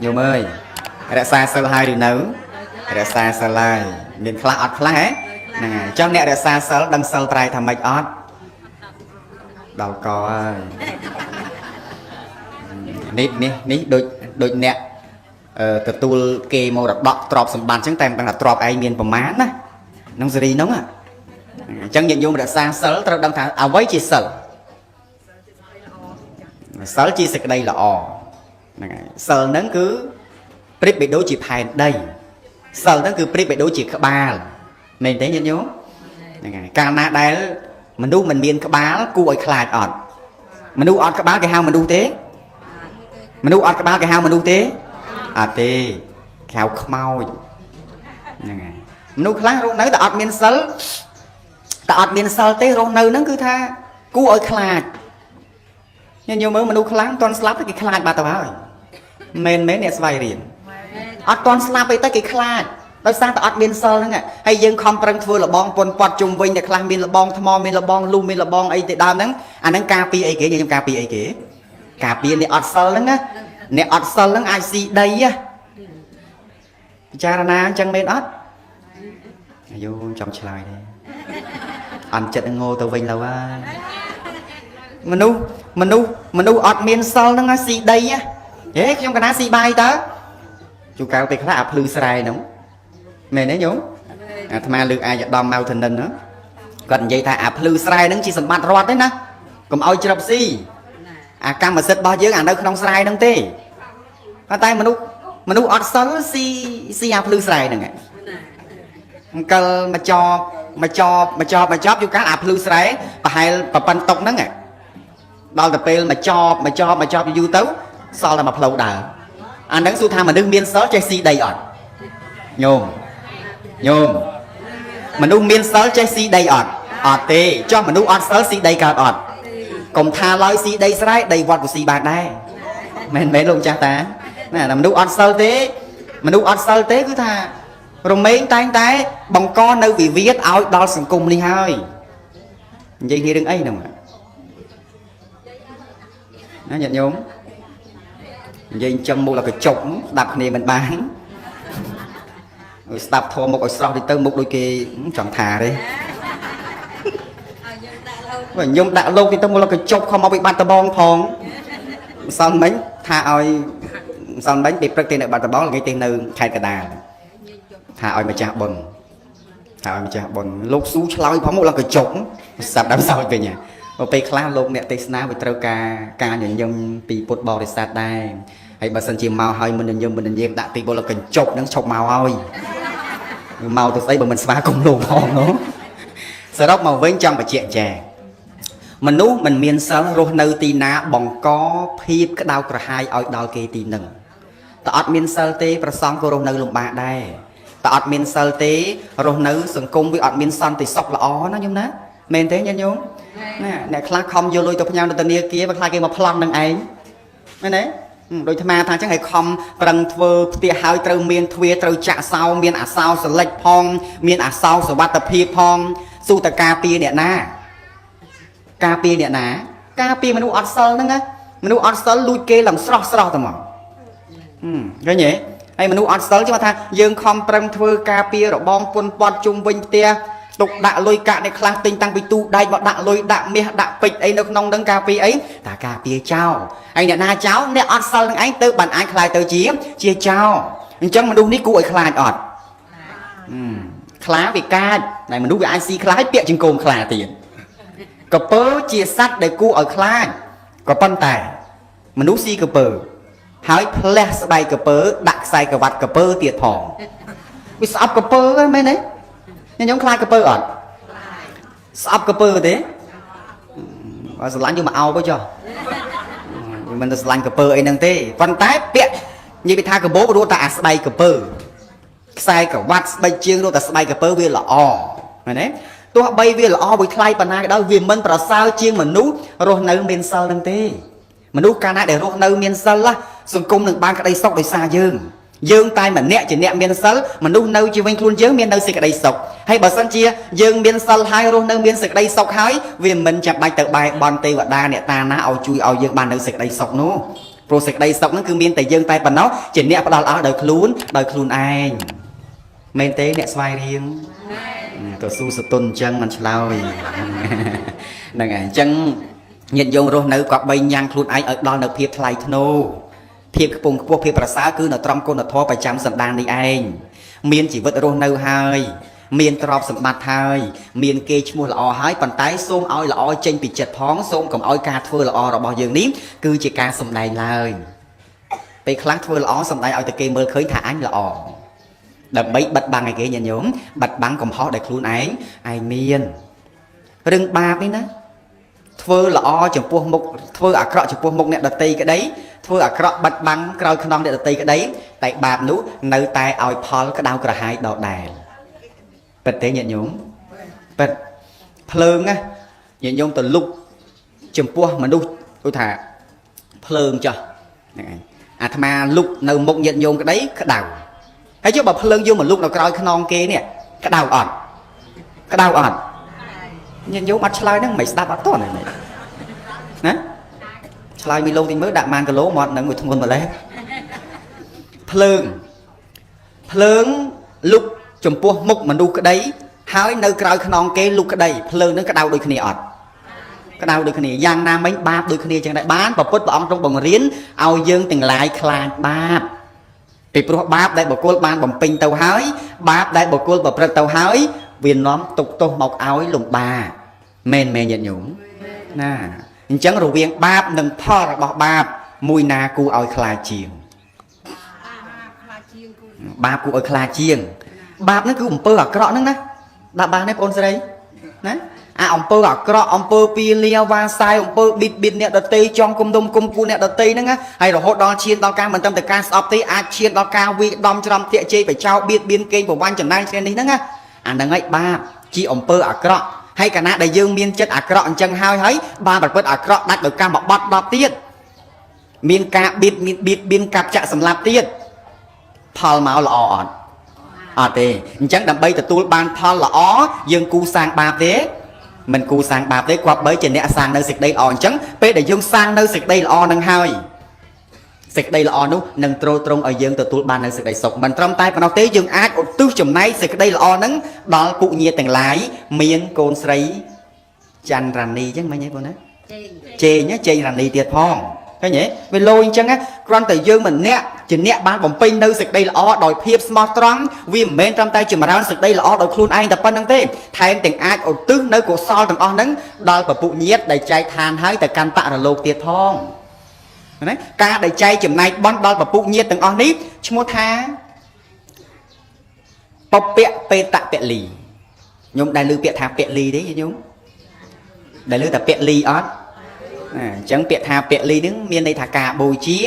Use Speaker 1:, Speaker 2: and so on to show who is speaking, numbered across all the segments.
Speaker 1: nhôm ơi ra xa sơ hai điều nấu ra xa sơ lại miền khla ọt khla ấy nè trong nè ra xa sơ đâm sơ trai thầm mạch ọt đầu có ní đôi nè từ tu kê màu đặc đọt trọp sầm bàn trắng tem bằng là trọp ai miền bầm má nè nông gì nóng à chẳng nhận dung ra xa sơ tao đâm thả à với chị sơ sơ chi sực đây là sờ nắng cứ prep bị đối chịp hai đây sờ nắng cứ prep bị đối chịp các ba nên thế nhớ Canada mình đu mình biên các ba cu ơi khai ọt mình đu ọt các ba cái hao mình đu thế mình đu ọt các ba cái hao mình đu thế à tê khéo mau mình đu khai rồi nấy ta ọt miên sớ ta ọt miên sớ thế rồi nơi nắng cứ tha cu ơi khai nhưng nhiều mới mình đu khai toàn slap cái khai ba tao rồi men mấy nè xoay liền ọt toàn slap ấy tới cái khai đôi sang ta ọt miên sơ nữa nghe hay dân không prang thưa là bong pon pot chung vinh để khai miên là bong thmo miên là bong lu miên là bong ấy để đào nắng anh nắng cà phê ấy kể như cà phê ấy kể cà phê này ọt sơ lắm á nè ọt sơ lắm ai si đây á cha na chẳng men ọt vô trong chơi đây anh chật ngô tàu vinh là ba mình nu ọt miên sơ lắm ai si đây á thế trong cái ná si bay đó chú cao thì khá áp lư sài nóng mẹ đấy nhúng tham gia lư ai đom mau thành đình nữa còn vậy ta áp lư sài nóng chỉ sầm bát rót đấy nè còn ôi chập si à cam mà xếp bao nhiêu à đâu không sài nóng tê tay mình nu ọt sơ si áp lư sài nè cơ mà cho chú cá áp lư sài và hai và pan tộc đó nghe bao tập mà cho du tấu sao là mà lâu đà anh đang su tham mà đương miên sớ Chelsea đầy ọt nhôm mình đương miên sớ Chelsea đầy ọt tê cho mình đương ọt sớ si đầy cả ọt cùng tha lối si đầy sải đầy vọt của si bạc đây mình mấy luôn cha ta nè mình đương ọt sớ thế mình đương ọt sớ thế cứ tha rồi mấy tay bằng con nơi vì viết áo đo sừng cùng đi hơi vậy thì đừng ấy đâu mà nó nhận nhôm vậy trong một là cái chục đặt này mình bán rồi đập thô một cái sau thì tới một đôi kia chọn thà đi rồi nhung đã lâu thì tới một là cái chục không mau bị bàn tà bong phong xong bánh thà ơi xong bánh bị tiền lại bàn tà bong là cái tiền nơi khai cả đà thà ơi mà cha bồn lúc xú lôi phóng một là cái chục sập đám sau về nhà một pe khá lông nè tây sná với trâu ca nhận dân bị bột bò để sát đây hay bà sân chìm màu hơi mình nhận đã bị bộ là cần chọc nắng chọc màu thôi màu từ đây mà mình xóa cùng luôn không nó sau đó màu với trong và chẹn chè mình miên sớm rồi nơi tì ná bằng có phim cái đau cả hai ở đau kia tì nừng ta ọt miên sơ tế và xong cô rồi nơi lồng bạc đây ta ọt miên sơ tế rồi nơi sừng cung với ọt miên son thì sọc là ó nó nhung đó men thế nhân nhung nè khá không vô lôi tục nhau từ nia kia và khai kia mà plon đằng ấy nên đấy đôi tham gia thằng chẳng hay không bằng thưa tia hai trâu miên thuê trâu chạ sau miên à sau sờ lệch phong miên à sau sờ bắt tập hiệp phong su ta cà pia nè na cà pia mình uống sơ nữa nghe mình uống sơ lui kê làm sọ tao mà cái nhỉ hay mình uống sơ chứ mà tha dương không bằng thưa cà pia rồi bong pun pon chung vinh tia tục đạ lôi cạn này khang tinh tăng bị tu đây bọn đạ lôi đạ mía đạ pịch ấy nó nông đấng cà phê ấy ta cà phê cháo anh nè na cháo nè ọt sơ anh tư bạn anh khai tới chia cháo chẳng mà đu ní cụ ấy khai ọt khá về ca này mình đu về IC khai bịa trên cùng khai tiền cờ pơ chia sắt để cụ ở khai có phân tài mình đu si cờ pơ hái flash bay cờ pơ đặt sai cờ vặt cờ pơ tiệt thỏng vì sao cờ pơ mấy đấy nhưng nhóm khai cà pơ ọt sắp cà pơ thế và sờ lạnh nhưng mà ao có cho mình sờ lạnh cà pơ ấy năng thế còn tái bịa như bị tha cà bố của đua ta bay cà pơ sai cả vắt bay chiêng đua ta bay cà pơ vì là này đấy tôi bay vì là với thay bàn này đó vì mình phải sao chiêng mà nú rồi nơi miền sâu năng thế mà nú ca này để rồi nơi miền sâu lá sừng cung đừng ban cái đây sọc để xa dương tay mà nẹt chỉ nẹt miên sල් mà nung nâu chỉ vinh luôn dương miên nâu xịt cái đây sọc hay bảo sân chia dương miên sl hai rô nâu miên xịt đây sọc hái vì mình chặt bài tự bài bon tê và đa nẹt ta ná ao chui ao dương ban nâu xịt đây sọc nô ព្រោះសេចក្តីសុខហ្នឹងគឺមានតែយើងតែប៉ុណ្ណោះជាអ្នកផ្ដល់ឲ្យដោយខ្លួនឯងមែនទេអ្នកស្វែងរៀងទៅស៊ូសតុនអញ្ចឹងមិនឆ្លើយហ្នឹងហើយអញ្ចឹងញាតិញោមរស់នៅក៏បីញ៉ាំងខ្លួនឯងឲ្យដល់នៅភាពថ្លៃថ្នូរភាពខ្ពង់ខ្ពស់ភាពប្រសើរគឺនៅត្រង់គុណធម៌ប្រចាំសន្តាននេះឯងមានជីវិតរស់នៅហើយមានទ្រព្យសម្បត្តិហើយមានគេឈ្មោះល្អហើយប៉ុន្តែសូមឲ្យល្អចេញពីចិត្តផងសូមកុំឲ្យការធ្វើល្អរបស់យើងនេះគឺជាការសម្ដែងឡើយពេលខ្លះធ្វើល្អសម្ដែងឲ្យតែគេមើលឃើញថាអញល្អដើម្បីបិទបាំងឲ្យគេញាតិញោមបិទបាំងកំហុសដែលខ្លួនឯងមានរឿងបាបនេះណាធ្វើល្អចំពោះមុខធ្វើអាក្រក់ចំពោះមុខអ្នកដតីក្តីធ្វើអាក្រក់បិទបាំងក្រោយខ្នងអ្នកដតីក្តីតែបាបនោះនៅតែឲ្យផលក្តៅក្រហាយដដែលពិតទេញាតិញោមពិតភ្លើងណាញាតិញោមទៅលុបចំពោះមនុស្សឧទាហរណ៍ភ្លើងចោះហ្នឹងឯងអាត្មាលុបនៅមុខញាតិញោមក្តីក្តៅហើយចុះបើភ្លើងយកមកលុបនៅក្រោយខ្នងគេនេះក្តៅអត់ញាតិញោមអត់ឆ្លើយហ្នឹងមិនស្ដាប់អត់តន់ហ្នឹងណាឆ្លើយមីឡូទីមើលដាក់ម៉ានគីឡូមកនឹងមួយធ្ងន់ម្លេះភ្លើងលុបចំពោះមុខមនុស្សក្តីហើយនៅក្រោយខ្នងគេលុបក្តីភ្លើងនឹងក្តៅដូចគ្នាអត់ក្តៅដូចគ្នាយ៉ាងណាមិញបាបដូចគ្នាចឹងដែរបានព្រះពុទ្ធព្រះអង្គទ្រង់បង្រៀនឲ្យយើងទាំងឡាយខ្លាចបាបពីព្រោះបាបដែលបុគ្គលបានបំពេញទៅហើយបាបដែលបុគ្គលប្រព្រឹត្តទៅហើយវានាំទុកទោសមកឲ្យលំបាកមែនញាតិញោមណាអញ្ចឹងរវាងបាបនិងផលរបស់បាបមួយណាគួរឲ្យខ្លាចជាងបាបគួរឲ្យខ្លាចជាងបាបហ្នឹងគឺអំពើអាក្រក់ហ្នឹងណាដាក់បានទេបងស្រីណាអាអំពើអាក្រក់អំពើពីលាវ៉ាសាយអំពើប៊ីតអ្នកដតីចង់គុំដុំគុំគូអ្នកដតីហ្នឹងណាហើយរហូតដល់ឈានដល់ការមិនត្រឹមតែការស្អប់ទេអាចឈានដល់ការវាយដំច្រំធាក់ជេរបចោបៀតបៀនកេងប្រវាញ់ចំណាយគ្នានេះហ្នឹងណាអាហ្នឹងឯងបាបជាអំពើអាក្រក់ហើយកាលណាដែលយើងមានចិត្តអាក្រក់អញ្ចឹងហើយបានប្រព្រឹត្តអាក្រក់ដាច់ដោយកម្មបត្តិ10ទៀតមានការបៀតបៀនកាប់ចាក់សម្លាប់ទៀតផលមកល្អអត់ទេអញ្ចឹងដើម្បីទទួលបានផលល្អយើងគូសាងបាបទេមិនគូសាងបាបទេគប្បីជាអ្នកសាងនៅសេចក្តីល្អអញ្ចឹងពេលដែលយើងសាងនៅសេចក្តីល្អនឹងហើយសេចក្តីល្អនោះនឹងទ្រទ្រង់ឲ្យយើងទទួលបាននៅសេចក្តីសុខមិនត្រឹមតែប៉ុណ្ណោះទេយើងអាចឧទ្ទិសចំណែកសេចក្តីល្អនឹងដល់ពុញាទាំងឡាយមានកូនស្រីច័ន្ទរ៉ានីអញ្ចឹងមិនហីបងណាជេងរ៉ានីទៀតផងឃើញទេវាលោអញ្ចឹងគ្រាន់តែយើងម្នាក់ជាអ្នកបានបំពេញនៅសេចក្តីល្អដោយភាពស្មោះត្រង់វាមិនមែនត្រឹមតែចម្រើនសេចក្តីល្អដោយខ្លួនឯងតែប៉ុណ្្នឹងទេថែមទាំងអាចឧទ្ទិសនៅកុសលទាំងអស់ហ្នឹងដល់ពពុញាតដែលចែកឋានហើយទៅកាន់បរលោកទៀតផងណាការដែលចែកចំណែកបន់ដល់ពពុញាតទាំងអស់នេះឈ្មោះថាពពៈបេតពលីខ្ញុំដែលឮពាក្យថាពលីទេខ្ញុំដែលឮតែពលីអត់អញ្ចឹងពាក្យថាពលីហ្នឹងមានន័យថាការបូជា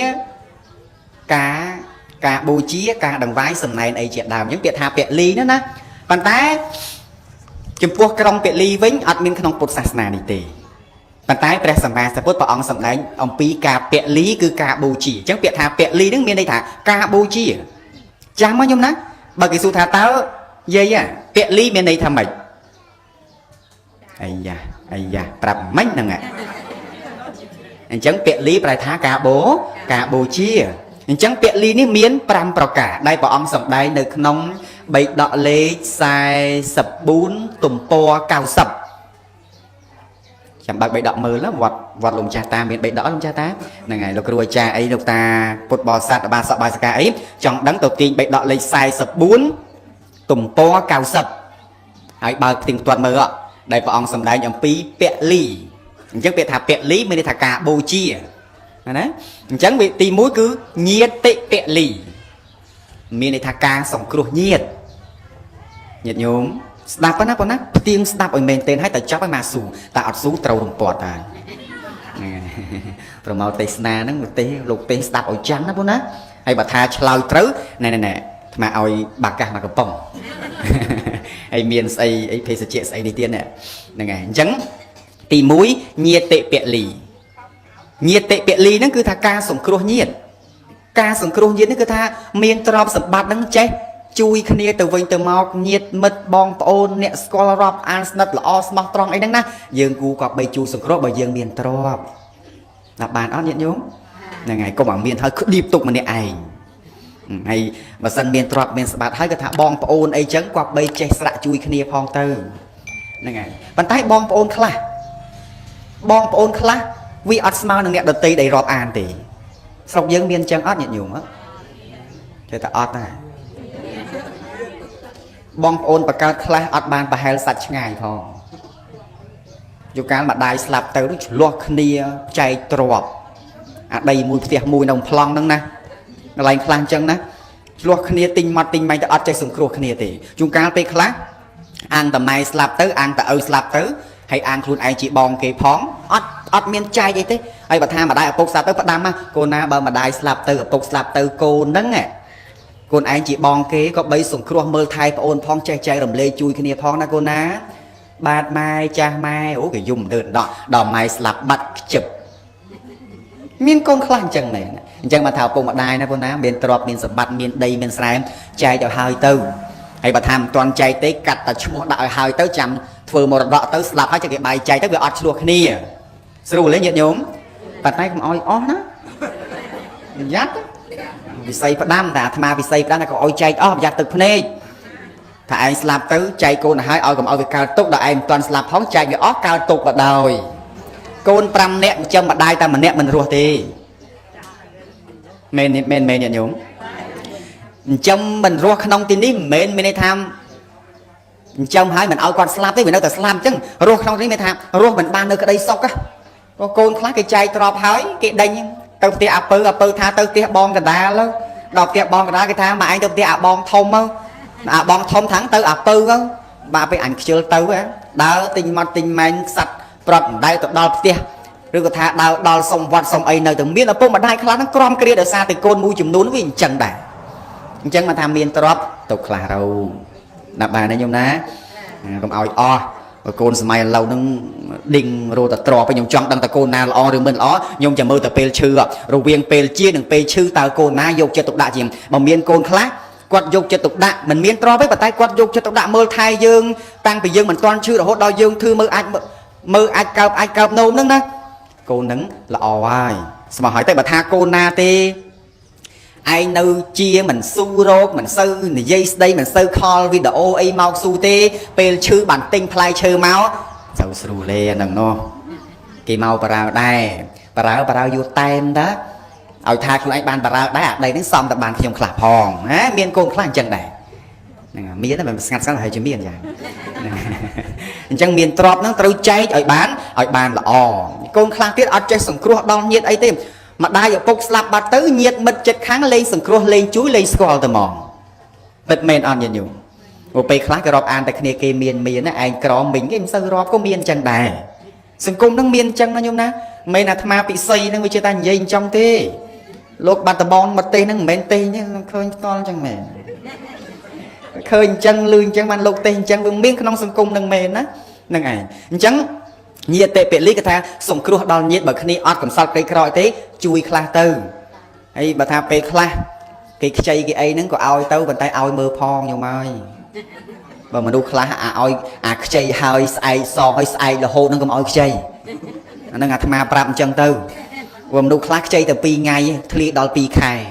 Speaker 1: ការបូជាការដង្វាយសំណែនអីជាដើមអញ្ចឹងពាក្យថាពលីណាប៉ុន្តែចំពោះក្រុងពលីវិញអត់មានក្នុងពុទ្ធសាសនានេះទេប៉ុន្តែព្រះសម្មាសម្ពុទ្ធព្រះអង្គសម្ដែងអំពីការពលីគឺការបូជាអញ្ចឹងពាក្យថាពលីហ្នឹងមានន័យថាការបូជាចាំមកខ្ញុំណាបើគេសួរថាតើយាយពលីមានន័យថាម៉េចអាយ៉ាប្រាប់មិញហ្នឹងអញ្ចឹងពលីប្រែថាការបូជាអញ្ចឹងពលីនេះមាន5ប្រការដែលព្រះអង្គសម្ដែងនៅក្នុងបិដកលេខ44ទំព័រ90ចាំបើកបិដកមើលវត្តលោកចាស់តាមានបិដកលោកចាស់តាហ្នឹងហើយលោកគ្រូអាចារ្យអីលោកតាពុទ្ធបរិស័ទបាសកបាសិកាអីចង់ដឹងទៅទាញបិដកលេខ44ទំព័រ90ហើយបើកផ្ទៀងផ្ទាត់មើលដែលព្រះអង្គសម្ដែងអំពីពលីអញ្ចឹងពាក្យថាពលីមានន័យថាការបូជាណាអញ្ចឹងវាទី1គឺញាតិពលីមានន័យថាការសង្គ្រោះញាតិញោមស្ដាប់ប៉ុណ្ណាផ្ទៀងស្ដាប់ឲ្យមែនទែនហើយតែចាប់ឲ្យមកស៊ូតែអត់ស៊ូត្រូវរំពាត់ហើយប្រមោទទេសនាហ្នឹងលោកទេសស្ដាប់ឲ្យចាំណាបងណាហើយបើថាឆ្លើយត្រូវណែថ្មឲ្យបាកាសមកកំប៉ុងហើយមានស្អីអីភេសជ្ជៈស្អីនេះទៀតហ្នឹងហើយអញ្ចឹងទី1ញាតិពលីហ្នឹងគឺថាការសង្គ្រោះញាតិនេះគឺថាមានទ្រព្យសម្បត្តិហ្នឹងចេះជួយគ្នាទៅវិញទៅមកញាតិមិត្តបងប្អូនអ្នកស្គាល់រាប់អានស្និទ្ធល្អស្មោះត្រង់អីហ្នឹងណាយើងគូក៏បីជួយសង្គ្រោះបើយើងមានទ្រព្យដាក់បានអត់ញាតិញោម ngày có bảo miền thôi cứ điệp tục mà nè ai hay mà sân miền trọt miền sập hay cái thả bong ôn ấy chấn quạt bay che sạ chui kia phong tư nè ngày bàn tay bong ôn khla vì ắt smart nè đợt tây đầy rọp an thì sọc dân miền chân ớt nhẹ nhung á cho ta ớt này bong ôn bạc cao khla ớt ban bà hay sạch ngày thôi dù cá mà đai slap tới nó lock nia chạy trọp đây mùi tiệt mùi nồng plong nâng nè lại khlang chân nè lock nia tinh mặt tinh mày ta ớt chạy sùng khô nia thì chúng cá pe khla ăn tầm này slap tới ăn ta slap tới hay ăn luôn ai chị bong cái phóng ớt miên chai vậy thế ai bà tha mà đai ở bốc slap tới bắt đam á cô na bờ mà đai slap tới ở bốc slap tới cô nâng nè cô anh chị bong kế có bấy sùng khô mơ thai ôn phong chạy chạy rầm lê chui kia phong na cô na bát mai cha mai ố cái dùng đơn đỏ mai slap bắt chụp miên con khlang chân này chân mà thảo cùng mà đai na cô na miên trọp miên sập bắt miên đây miên sai chạy cho hai tư hay bà tham toàn chạy tới cắt ta chua đại hai tới chậm vừa một đọ tới slap hết cho cái bài chạy tới việc ọt luộc nia sưu lấy nhiệt nhóm bàn tay cũng oi ó đó dắt vì xây phát đam đã tham vì xây phát đam là có oi chạy dắt từ phê thà anh slap tới chạy cô là hai oi còn oi về cao tốc là anh toàn slap phóng chạy về ó cao tốc vào đồi côn pram nẹt châm mà đai ta mà nẹt mình ruột thì men nhiệt nhóm châm mình ruột không tin đi men tham châm hai mình oi còn slap tới mình đâuแต่ slap chứ ruột không thấy men tham ruột mình ban nơi cái đây sọc á có côn khá cái chai trọp hỏi cái đây nhưng tao tia apple tha tao tia bong cả đá luôn đọc tia bong cả đá cái tha mà anh tao tia bong thông không bong thông thắng tao apple không bà phải ảnh chưa tao á đào tình mặt tình mạnh sạch trọt đây tao đào tia rồi có tha đào xong vặt xong ấy nơi từng biết là bông mà đai khá nó crom kia để xa từ côn mũi chùm nún với chân đà chân mà tham miên trọp tục là đâu nạp bài này nhung ná không oi côn smile lâu nâng đình rồi ta tròไป nhung chọn đăng ta côn na lo rồi mình lo nhungจะมือ ta pel chư rồi viên pel chia đừng pel chư ta côn na dục cho tục đạ chìm mà miên côn khác quạt dục cho tục đạ mình miên trò với bà tay quạt dục cho tục đạ mơ thai dương tăng vì dương mình toàn chư rồi hốt đo dương thư mơ ai cao nôm nâng đó côn nâng là ai mà hỏi tay bà tha côn na tê ai nâu chia mình su rốt mình sư này dây đây mình sư call video ấy mau su tê pel chư bản tinh play chư máu sầu sù lê nằng no kỳ mau bà đây bà vô tem đó ở tha của anh ban bà đây đây đến xong tập bàn khi ông khả hòn á miên côn khá chân này miên là mình ngặt sáng là hay chứ miên vậy chẳng miên trọp nó trâu cháy ở bán là côn khá tiết ở trên sừng cua đong nhiệt ấy thêm mà đai ở bốc slap bát tới nhiệt mật chất kháng lên sừng cua lên chuối lên squall tầm mòn bật men on nhiệt nhung một bề khác cái rọp an tại kia kia miền á anh cỏ mình cái sơ rọp có miền chân đài sừng cung nó miền chân nó nhung ná mấy là tham bị xây nó mới chơi ta dây trong thế lột bàn tờ bon mà tê nó men tê nhá khơi to chân mẹ khơi chân lươn chân man lột tê chân vương miếng không sừng cung nâng mền á nâng ảnh chẳng nhiệt tệ bệ lý cái tha sùng cua đòn nhiệt bởi khi ọt cầm sao cây còi thế chui khla tư hay bà tha bệ khla cái chơi cái ấy nó có ao tao bàn tay ao mơ phong nhiều mai bà mà đu khla ao chơi hơi ai so hơi ai là hô nó cũng ao chơi nó ngặt mà pram chân tư và đu khla chơi từ pi ngày thi đòi pi khai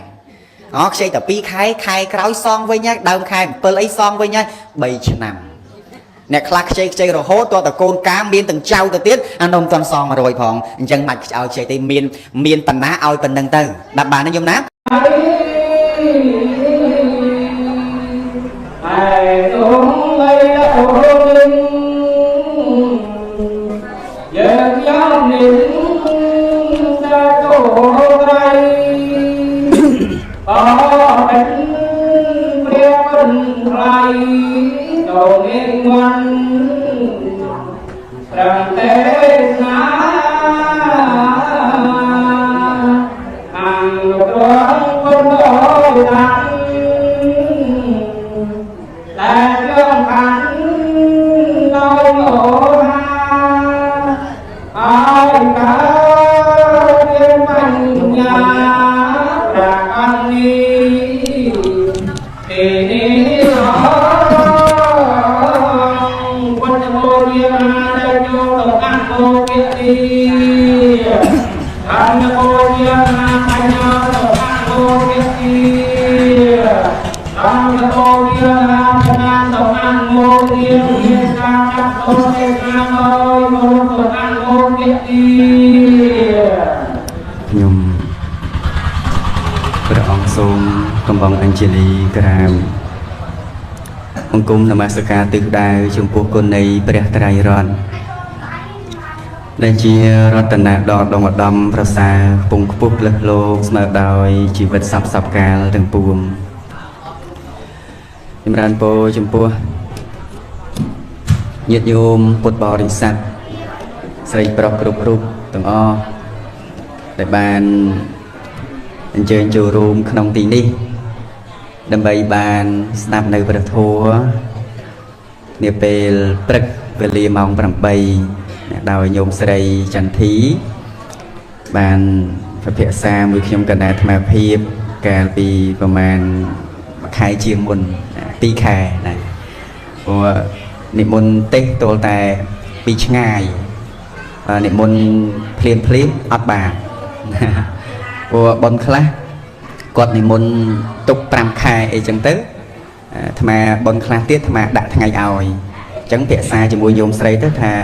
Speaker 1: nó chơi từ pi khai kéo son với nhá đơm khai bơ lấy son với nhá 3 năm nè khla chơi rồi hốt to từ côn cá miên từng trâu từ tiết anh đông toàn son mà rồi phòng chân mạch ao chơi thì miên tần ná ao tần đằng tư đặt bàn nó dùng nát ai cũng lấy ôm giờ gió niệm ra cổ đây có bánh bia bánh rai đồ nghiêng ngoan rằng thế ná hàng đoán con đôi đàn là dương hắn đôi ngộ ha ai cả đêm anh nhà là anh đi thì đi quân vô địa đã vô đồng ăn vô địa đi anh vô địa
Speaker 2: Bang Sabo dia dengan teman mobil dia sangat boleh ngamoi merupakan mobil dia.
Speaker 1: ខ្ញុំព្រះអង្គសូមកំបងអញ្ជលីក្រាមអង្គមនមស្ការទិសដៅចំពោះគុណនៃព្រះត្រៃរតន៍ដែលជារតនៈដ៏ដងឧត្តមប្រសើរពងខ្ពស់លើសលោកស្មើដោយជីវិតសពកាលទាំងពួងចម្រើនពរចំពោះញាតិញោមពុទ្ធបរិស័ទស្រីប្រុសគ្រប់រូបទាំងអស់ដែលបានអញ្ជើញចូលរួមក្នុងទីនេះដើម្បីបានស្ដាប់នៅព្រះធម៌នាពេលព្រឹកវេលាម៉ោង 8 ដោយញោមស្រីចន្ទធីបានពិភាក្សាមួយខ្ញុំកណ្ដាលអាត្មាភាពកាលពីប្រហែល1 ខែជាងមុន 2 ខែណាព្រោះនិមន្តទេសទល់តែពីឆ្ងាយនិមន្តភ្លាមអត់បានព្រោះប៉ុនខ្លះគាត់និមន្តទុក 5 ខែអីចឹងទៅអាត្មាប៉ុនខ្លះទៀតអាត្មាដាក់ថ្ងៃឲ្យអញ្ចឹងភាសាជាមួយញោមស្រីទៅថា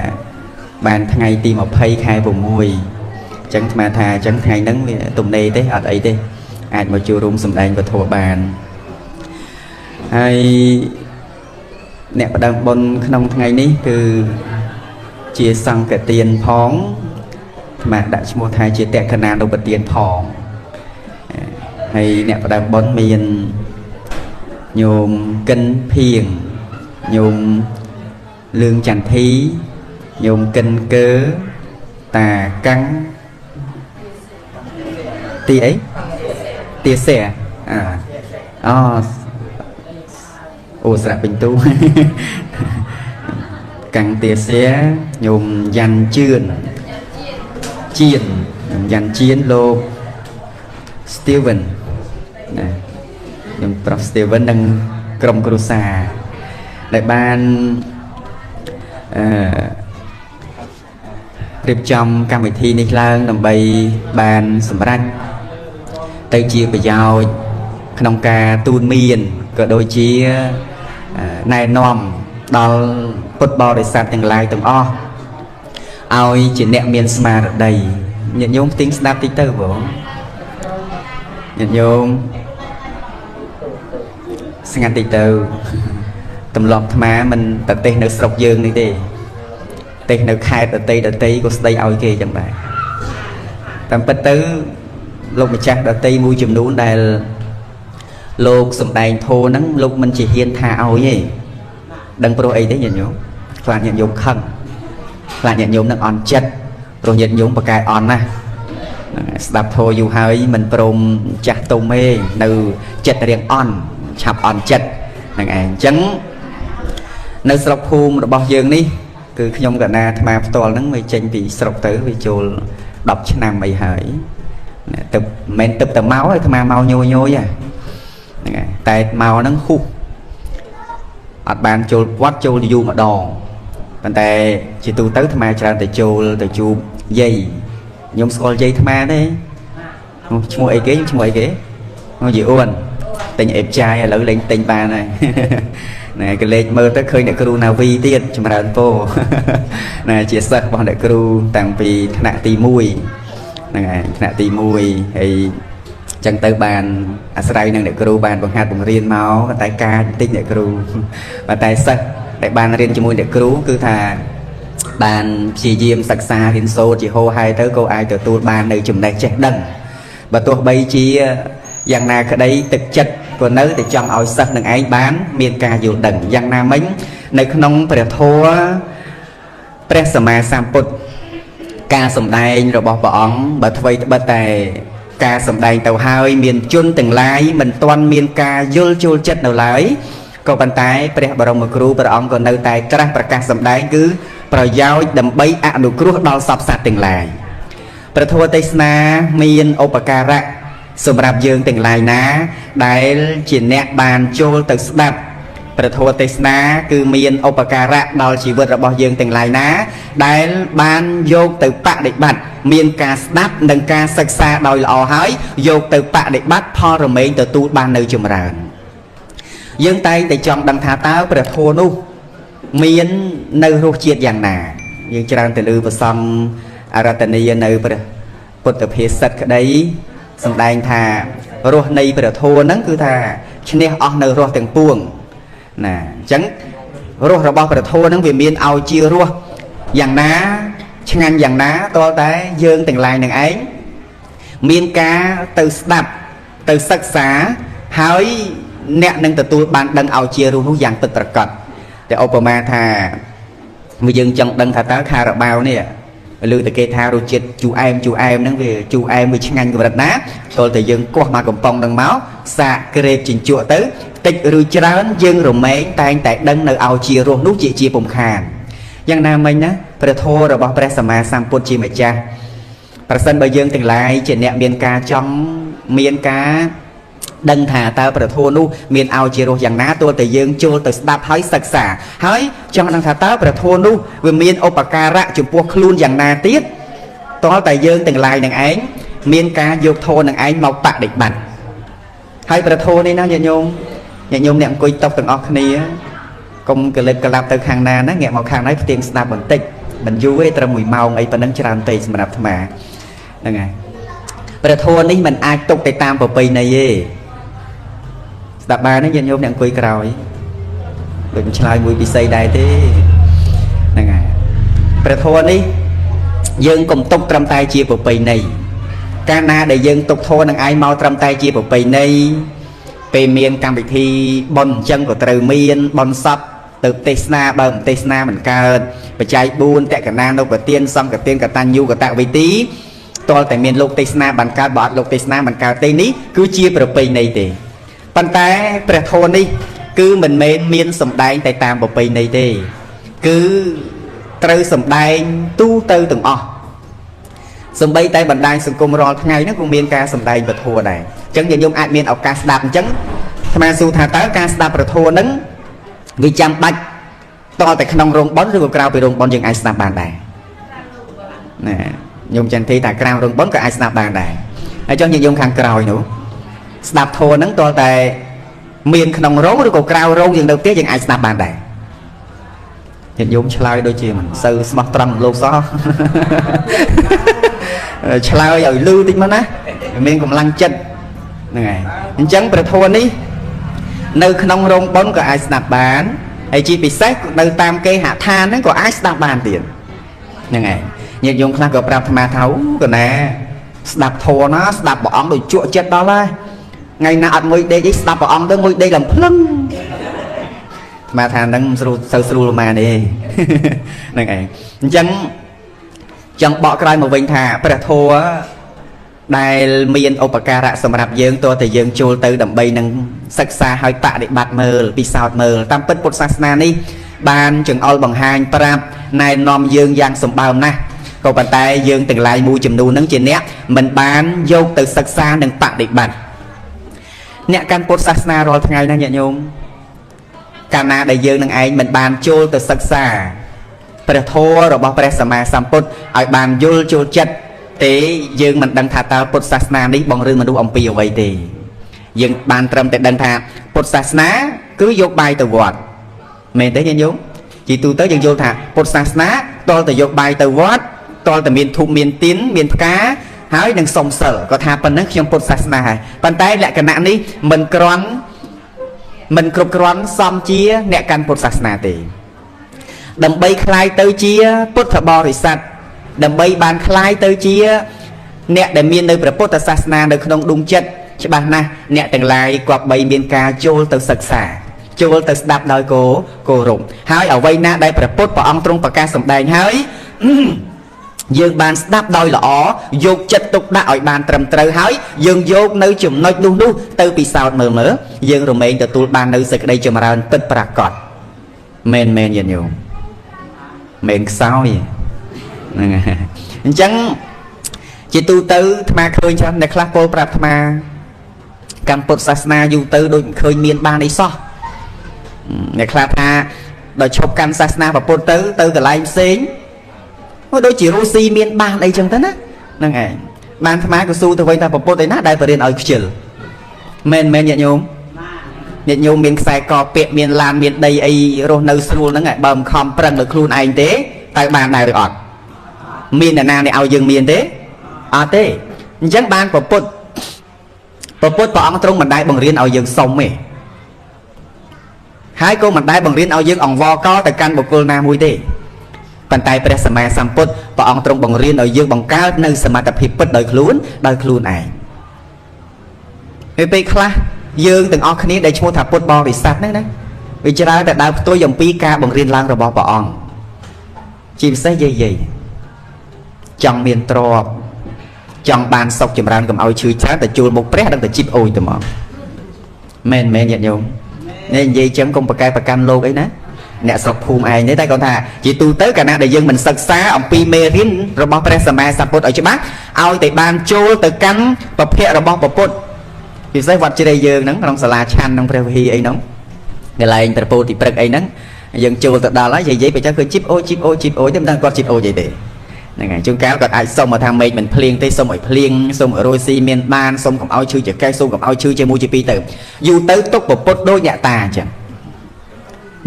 Speaker 1: បានថ្ងៃទី 20 ខែ 6 អញ្ចឹងអាត្មាថាអញ្ចឹងថ្ងៃហ្នឹងវាទំនេរទេអត់អីទេអាចមកចូលរួមសម្ដែងពធបានហើយអ្នកផ្ដើមបុណ្យក្នុងថ្ងៃនេះគឺជាសង្ឃទានផងអាត្មាដាក់ឈ្មោះថាជាតក្កណានុបទានផងហើយអ្នកផ្ដើមបុណ្យមានញោមកិនភៀងញោមលឿងចន្ទធីញោមកិនកើតាកាំងទីអីទាសែអូស្រៈពេញទូកាំងទាសែញោមយ៉ាន់ជឿនញោមយ៉ាន់ជៀនលោក Steven ណាខ្ញុំប្រុស Steven និងក្រុមគ្រួសារដែលបានរៀបចំកម្មវិធីនេះឡើងដើម្បីបានសម្រេចទៅជាប្រយោជន៍ក្នុងការទូនមានក៏ដូចជាណែនាំដល់ពុទ្ធបរិស័ទទាំងឡាយទាំងអស់ឲ្យជាអ្នកមានស្មារតីញាតិញោមទិញស្ដាប់តិចទៅបងញាតិញោមស្ងាត់តិចទៅទម្លាប់អាត្មាមិនប្រទេសនៅស្រុកយើងនេះទេទេសនៅខេត្តដតីក៏ស្ដីឲ្យគេចឹងដែរតាមពិតទៅលោកម្ចាស់ដតីមួយចំនួនដែលលោកសំដែងធម៌ហ្នឹងលោកមិនជាហ៊ានថាឲ្យទេដឹងព្រោះអីទេញាតិញោមខ្លាចញាតិញោមខឹងខ្លាចញាតិញោមនឹងអន់ចិត្តព្រោះញាតិញោមប្រកែកអន់ណាស់ស្ដាប់ធម៌យូរហើយមិនព្រមចាស់ទុំទេនៅចិត្តរៀងអន់ឆាប់អន់ចិត្តហ្នឹងឯងអញ្ចឹងនៅស្រុកភូមិរបស់យើងនេះគឺខ្ញុំកណាអាត្មាផ្ទាល់ហ្នឹងវាចេញពីស្រុកទៅវាចូល10 ឆ្នាំអីហើយទៅមិនទៅតែមកអាត្មាមកញយហ្នឹងហើយតែមកហ្នឹងហ៊ុះអត់បានចូលវត្តចូលយូរម្ដងប៉ុន្តែជាទូទៅអាត្មាច្រើនតែចូលទៅជួបយាយខ្ញុំស្គាល់យាយអាត្មាទេឈ្មោះអីគេឈ្មោះអីគេយាយអ៊ុនទិញអេបចាយឥឡូវលេងទិញបានហើយណែក៏លេខមើលទៅឃើញអ្នកគ្រូណាវីទៀតចម្រើនពរណែជាសិស្សរបស់អ្នកគ្រូតាំងពីថ្នាក់ទី 1ហ្នឹងហើយថ្នាក់ទី 1ហើយចឹងទៅបានអាស្រ័យនឹងអ្នកគ្រូបានបង្ហាត់បង្រៀនមកតែការបន្តិចអ្នកគ្រូប៉ុន្តែសិស្សដែលបានរៀនជាមួយអ្នកគ្រូគឺថាបានព្យាយាមសិក្សារៀនសូត្រជាហោហែទៅក៏អាចទទួលបាននៅចំណេះចេះដឹងបើទោះបីជាយ៉ាងណាក្តីទឹកចិត្តក៏នៅតែចង់ឲ្យសិស្សនឹងឯងបានមានការយល់ដឹងយ៉ាងណាមិញនៅក្នុងព្រះធម៌ព្រះសម្មាសម្ពុទ្ធការសម្ដែងរបស់ព្រះអង្គបើអ្វីត្បិតតែការសម្ដែងទៅហើយមានជនទាំងឡាយមិនទាន់មានការយល់ចូលចិត្តនៅឡើយក៏ប៉ុន្តែព្រះបរមគ្រូព្រះអង្គក៏នៅតែត្រាស់ប្រកាសសម្ដែងគឺប្រយោជន៍ដើម្បីអនុគ្រោះដល់សពសត្វទាំងឡាយព្រះធម៌ទេសនាមានឧបការៈសម្រាប់យើងទាំងឡាយណាដែលជាអ្នកបានចូលទៅស្ដាប់ ព្រះធម៌ទេសនាគឺមានឧបការៈដល់ជីវិតរបស់យើងទាំងឡាយណាដែលបានយកទៅបដិបត្តិមានការស្ដាប់និងការសិក្សាដោយល្អហើយយកទៅបដិបត្តិផលរមែងទទួលបាននៅចម្រើនយើងតែងតែចង់ដឹងថាតើព្រះធម៌នោះមាននៅរសជាតិយ៉ាងណាយើងច្រើនទៅលើប្រសំអរតនីយនៅព្រះពុទ្ធភាសិតក្តីសម្ដែងថារសនៃព្រះធម៌ហ្នឹងគឺថាឈ្នះអស់នៅរសទាំងពួងណាអញ្ចឹងរសរបស់ព្រះធម៌ហ្នឹងវាមានឲ្យជារសយ៉ាងណាឆ្ងាញ់យ៉ាងណាតើតែយើងទាំងឡាយនឹងឯងមានការទៅស្ដាប់ទៅសិក្សាហើយអ្នកនឹងទទួលបានដឹងឲ្យជារសនោះយ៉ាងពិតប្រាកដតែឧបមាថាយើងចង់ដឹងថាតើខារ៉ាបាវនេះលើតែគេថារសជាតិជូរអែមហ្នឹងវាជូរអែមវាឆ្ងាញ់កម្រិតណាចូលតែយើងគោះមកកំប៉ុងនឹងមកសាកក្រេបជញ្ជក់ទៅតិចឬច្រើនយើងរមែងតែងតែដឹងនៅឲ្យជារសនោះជាពំខានយ៉ាងណាមិញណាព្រះធម៌របស់ព្រះសម្មាសម្ពុទ្ធជាម្ចាស់ប្រសិនបើយើងទាំងឡាយជាអ្នកមានការចង់មានការដឹងថាតើព្រះធម៌នោះមានឲ្យជារសយ៉ាងណាទោះតែយើងចូលទៅស្ដាប់ហើយសិក្សាហើយចង់ដឹងថាតើព្រះធម៌នោះវាមានឧបការៈចំពោះខ្លួនយ៉ាងណាទៀតតើតែយើងទាំងឡាយនឹងឯងមានការយកធម៌នឹងឯងមកបដិបត្តិហើយព្រះធម៌នេះណាញាតិញោមអ្នកអង្គុយតុទាំងអស់គ្នាកុំកលិបកលាប់ទៅខាងណាណាងាកមកខាងនេះផ្ទៀងស្ដាប់បន្តិចមិនយូរទេត្រឹម1ម៉ោងអីប៉ុណ្ណឹងច្រើនពេកសម្រាប់អាត្មាហ្នឹងហើយព្រះធម៌នេះមិនអាចទុកទៅតាមប្រពៃណីទេស្ដាប់បានទេញាតិញោមអ្នកអង្គុយក្រោយដូចមិនឆ្លើយមួយពិសីដែរទេហ្នឹងហើយព្រះធម៌នេះយើងកុំទុកត្រឹមតែជាប្រពៃណីកាលណាដែលយើងទុកធម៌នឹងឯងមកត្រឹមតែជាប្រពៃណីពេលមានកម្មវិធីបុណ្យអញ្ចឹងក៏ត្រូវមានបុណ្យសពទៅទេសនាបើមិនទេសនាមិនកើតបច្ច័យ4តក្កណានុបទានសង្ឃទានកតញ្ញូកតវេទីតលតែមានលោកទេសនាបានកើតបើអត់លោកទេសនាមិនកើតទេនេះគឺជាប្រពៃណីទេប៉ុន្តែព្រះធម៌នេះគឺមិនមែនមានសម្ដែងតែតាមប្រពៃណីទេគឺត្រូវសម្ដែងទូទៅទាំងអស់សំបីតែបណ្ដាញសង្គមរាល់ថ្ងៃហ្នឹងក៏មានការសម្ដែងព្រះធម៌ដែរអញ្ចឹងយើងអាចមានឱកាសស្ដាប់អញ្ចឹងអាត្មាសួរថាតើការស្ដាប់ព្រះធម៌ហ្នឹងវាចាំបាច់តតែក្នុងរោងបុណ្យឬក៏ក្រៅពីរោងបុណ្យយើងអាចស្ដាប់បានដែរណាញោមចន្ទធីថាក្រៅរោងបុណ្យក៏អាចស្ដាប់បានដែរហើយចង់ញោមខាងក្រោយនោះស្ដាប់ធម៌ហ្នឹងតតែមានក្នុងរោងឬក៏ក្រៅរោងយើងនៅផ្ទះយើងអាចស្ដាប់បានដែរញាតិញោមឆ្លើយដូចជាមិនសូវស្មោះត្រង់លោកសោះឆ្លើយឲ្យលឺតិចមកណាមានកម្លាំងចិត្តហ្នឹងហើយអញ្ចឹងព្រះធម៌នេះនៅក្នុងរោងបុណ្យក៏អាចស្ដាប់បានហើយជាពិសេសនៅតាមគេហដ្ឋានហ្នឹងក៏អាចស្ដាប់បានទៀតហ្នឹងហើយញាតិញោមខ្លះក៏ប្រាប់អាត្មាថាកណាស្ដាប់ធម៌ណាស្ដាប់ព្រះអង្គដូចជក់ចិត្តដល់ហើយថ្ងៃណាអត់មួយដេកអីស្ដាប់ព្រះអង្គទៅមួយដេកឡើងភ្លឹងអាត្មាថាហ្នឹងស្រួលម៉ានេះហ្នឹងឯងអញ្ចឹងចង់បកក្រោយមកវិញថាព្រះធម៌ដែលមានឧបការៈសម្រាប់យើងតើតែយើងចូលទៅដើម្បីនឹងសិក្សាឲ្យបដិបត្តិមើលពិសោធន៍មើលតាមពិតពុទ្ធសាសនានេះបានចង្អុលបង្ហាញប្រាប់ណែនាំយើងយ៉ាងសម្បើមណាស់ក៏ប៉ុន្តែយើងទាំងឡាយមួយចំនួនហ្នឹងជាអ្នកមិនបានយកទៅសិក្សានិងបដិបត្តិអ្នកកាន់ពុទ្ធសាសនារាល់ថ្ងៃណាញាតិញោមកាលណាដែលយើងនឹងឯងមិនបានចូលទៅសិក្សាព្រះធម៌របស់ព្រះសម្មាសម្ពុទ្ធឲ្យបានយល់ចូលចិត្តទេយើងមិនដឹងថាតើពុទ្ធសាសនានេះបង្រៀនមនុស្សអំពីអ្វីទេយើងបានត្រឹមតែដឹងថាពុទ្ធសាសនាគឺយកបាយទៅវត្តមែនទេញាតិញោមជីទូទៅយើងយល់ថាពុទ្ធសាសនាតលតែយកបាយទៅវត្តតលតែមានធូបមានទៀនមានផ្កាហើយនឹងសុំសិលក៏ថាប៉ុណ្ណឹងខ្ញុំពុទ្ធសាសនាហើយប៉ុន្តែលក្ខណៈនេះមិនគ្រប់គ្រាន់សមជាអ្នកកាន់ពុទ្ធសាសនាទេដើម្បីคล้ายទៅជាពុទ្ធបរិស័ទដើម្បីបានคล้ายទៅជាអ្នកដែលមាននៅព្រះពុទ្ធសាសនានៅក្នុងដួងចិត្តច្បាស់ណាស់អ្នកទាំងឡាយគប្បីមានការចូលទៅសិក្សាចូលទៅស្ដាប់ដោយគោរពហើយអ្វីណាដែលព្រះពុទ្ធព្រះអង្គទ្រង់ប្រកាសសម្ដែងហើយយើងបានស្ដាប់ដោយល្អយកចិត្តទុកដាក់ឲ្យបានត្រឹមត្រូវហើយយើងយកនៅចំណុចនោះទៅពិសោធន៍មើលយើងរមែងទទួលបាននៅសេចក្តីចម្រើនពិតប្រាកដមែនញាតិញោមមែនខ្សោយហ្នឹងហើយអញ្ចឹងជាទូទៅអាត្មាឃើញច្រើនអ្នកខ្លះពោលប្រាប់អាត្មាកម្មពុទ្ធសាសនាយូរទៅដូចមិនឃើញមានបានអីសោះ អ្នកខ្លះថាដល់ឈប់កាន់សាសនាពុទ្ធទៅកន្លែងផ្សេងដូចជារុស្ស៊ីមានបានអីចឹងទៅណាហ្នឹងឯងបានអាត្មាក៏ស៊ូទៅវិញថាពុទ្ធឯណាដែលបរិញ្ញាឲ្យខ្ជិលមែនញាតិញោមមានខ្សែកពាក់មានឡានមានដីអីរស់នៅស្រួលហ្នឹងឯងបើមិនខំប្រឹងលើខ្លួនឯងទេតើបានដែរឬអត់មានអ្នកណាឲ្យយើងមានទេអត់ទេអញ្ចឹងបានពុទ្ធព្រះអង្គទ្រង់មិនដែលបង្រៀនឲ្យយើងសុំទេហើយក៏មិនដែលបង្រៀនឲ្យយើងអង្វរកទៅកាន់បុគ្គលណាមួយទេប៉ុន្តែព្រះសម្មាសម្ពុទ្ធព្រះអង្គទ្រង់បង្រៀនឲ្យយើងបង្កើតនៅសមត្ថភាពពិតដោយខ្លួនឯងហើយពេលខ្លះយើងទាំងអស់គ្នាដែលឈ្មោះថាពុទ្ធបរិស័ទហ្នឹងណាវាច្រើនតែដើរផ្ទុយអំពីការបង្រៀនឡើងរបស់ព្រះអង្គជាពិសេសយាយចង់មានទ្រព្យចង់បានសុខចម្រើនកុំឲ្យឈឺច្រើនតែជួលមុខព្រះដឹងតែជីបអូយទៅមកមែនញាតិញោមនេះនិយាយចឹងកុំប្រកែប្រកាន់លោកអីណាអ្នកស្រុកភូមិឯងទេតែគាត់ថាជាទូទៅកាលណាដែលយើងមិនសិក្សាអំពីមេរៀនរបស់ព្រះសម្មាសម្ពុទ្ធឲ្យច្បាស់ឲ្យតែបានចូលទៅកាន់ពភៈរបស់ពុទ្ធពិសេសវត្តជ្រៃយើងហ្នឹងក្នុងសាលាឆាន់ក្នុងព្រះវិហារអីហ្នឹងកន្លែងប្រពោតិព្រឹកអីហ្នឹងយើងចូលទៅដល់ហើយនិយាយបើចឹងគឺជីបអូយទេមិនដឹងគាត់ជីបអូយអីទេហ្នឹងហើយជួនកាលគាត់អាចសុំមកថាមេឃមិនភ្លៀងទេសុំឲ្យភ្លៀងសុំឲ្យរយស៊ីមានបានសុំកុំឲ្យឈឺចង្កេះសុំកុំឲ្យឈឺជាមួយជាពីរទៅយូរទៅទុកពុទ្ធដូចអ្នកតាអញ្ចឹង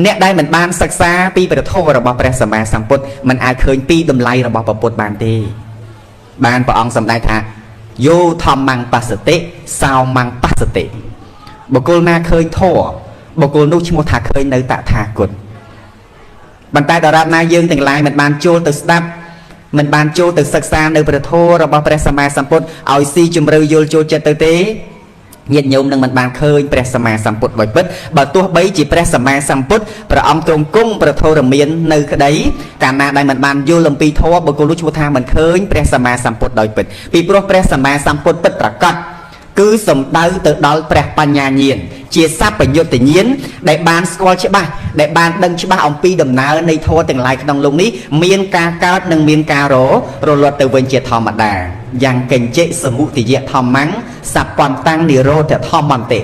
Speaker 1: អ្នកដែលមិនបានសិក្សាពីព្រះធម៌របស់ព្រះសម្មាសម្ពុទ្ធមិនអាចឃើញពីតម្លៃរបស់ពុទ្ធបានទេបានព្រះអង្គសម្ដែងថាយោធម្មងបស្សតិសោមងបស្សតិបុគ្គលណាឃើញធម៌បុគ្គលនោះឈ្មោះថាឃើញនៅតថាគតប៉ុន្តែដរាបណាយើងទាំងឡាយមិនបានចូលទៅស្ដាប់មិនបានចូលទៅសិក្សានៅព្រះធម៌របស់ព្រះសម្មាសម្ពុទ្ធឲ្យស៊ីជម្រៅយល់ចូលចិត្តទៅទេញាតិញោមនឹងមិនបានឃើញព្រះសម្មាសម្ពុទ្ធដោយពិតបើទោះបីជាព្រះសម្មាសម្ពុទ្ធព្រះអង្គទ្រង់គង់ប្រធរមាននៅក្តីកាលណាដែលមិនបានយល់អំពីធម៌បុគ្គលនោះឈ្មោះថាមិនឃើញព្រះសម្មាសម្ពុទ្ធដោយពិតពីព្រោះព្រះសម្មាសម្ពុទ្ធពិតប្រាកដគឺសំដៅទៅដល់ព្រះបញ្ញាញាណជាសัพពយុត្តញាណដែលបានស្គាល់ច្បាស់ដែលបានដឹងច្បាស់អំពីដំណើរនៃធម៌ទាំងឡាយក្នុងលោកនេះមានការកើតនិងមានការរលត់ទៅវិញជាធម្មតាយ៉ាងកញ្ចេសមុទយៈធម្មំសពន្តੰនិរោធធម្មន្តិ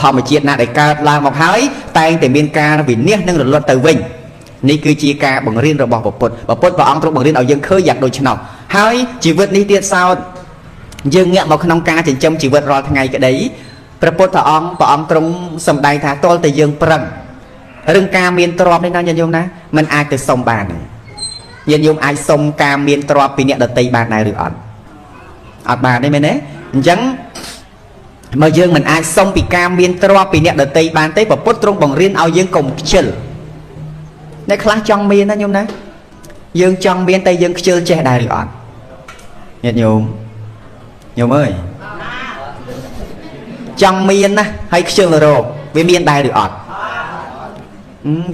Speaker 1: ធម្មជាតិណាដែលកើតឡើងមកហើយតែងតែមានការវិនិច្ឆ័យនិងរលត់ទៅវិញនេះគឺជាការបង្រៀនរបស់ពុទ្ធព្រះអង្គទ្រង់បង្រៀនឲ្យយើងឃើញយ៉ាងដូចនោះហើយជីវិតនេះទៀតសោតយើងងាកមកក្នុងការចិញ្ចឹមជីវិតរាល់ថ្ងៃក្តីព្រះពុទ្ធព្រះអង្គទ្រង់សម្ដែងថាទាល់តែយើងប្រឹងរឿងការមានទ្រព្យនេះណាញាតិញោមណាมันអាចទៅសុំបានទេញាតិញោមអាចសុំការមានទ្រព្យពីអ្នកដទៃបានដែរឬអត់បានទេមែនទេអញ្ចឹងបើយើងមិនអាចសុំពីការមានទ្រព្យពីអ្នកដទៃបានទេព្រះពុទ្ធទ្រង់បង្រៀនឲ្យយើងកុំខ្ជិលអ្នកខ្លះចង់មានណាញោមណាយើងចង់មានតែយើងខ្ជិលចេះដែរឬអត់ញាតិញោមអើយចង់មានណាហើយខ្ជិលរោគវាមានដែរឬអត់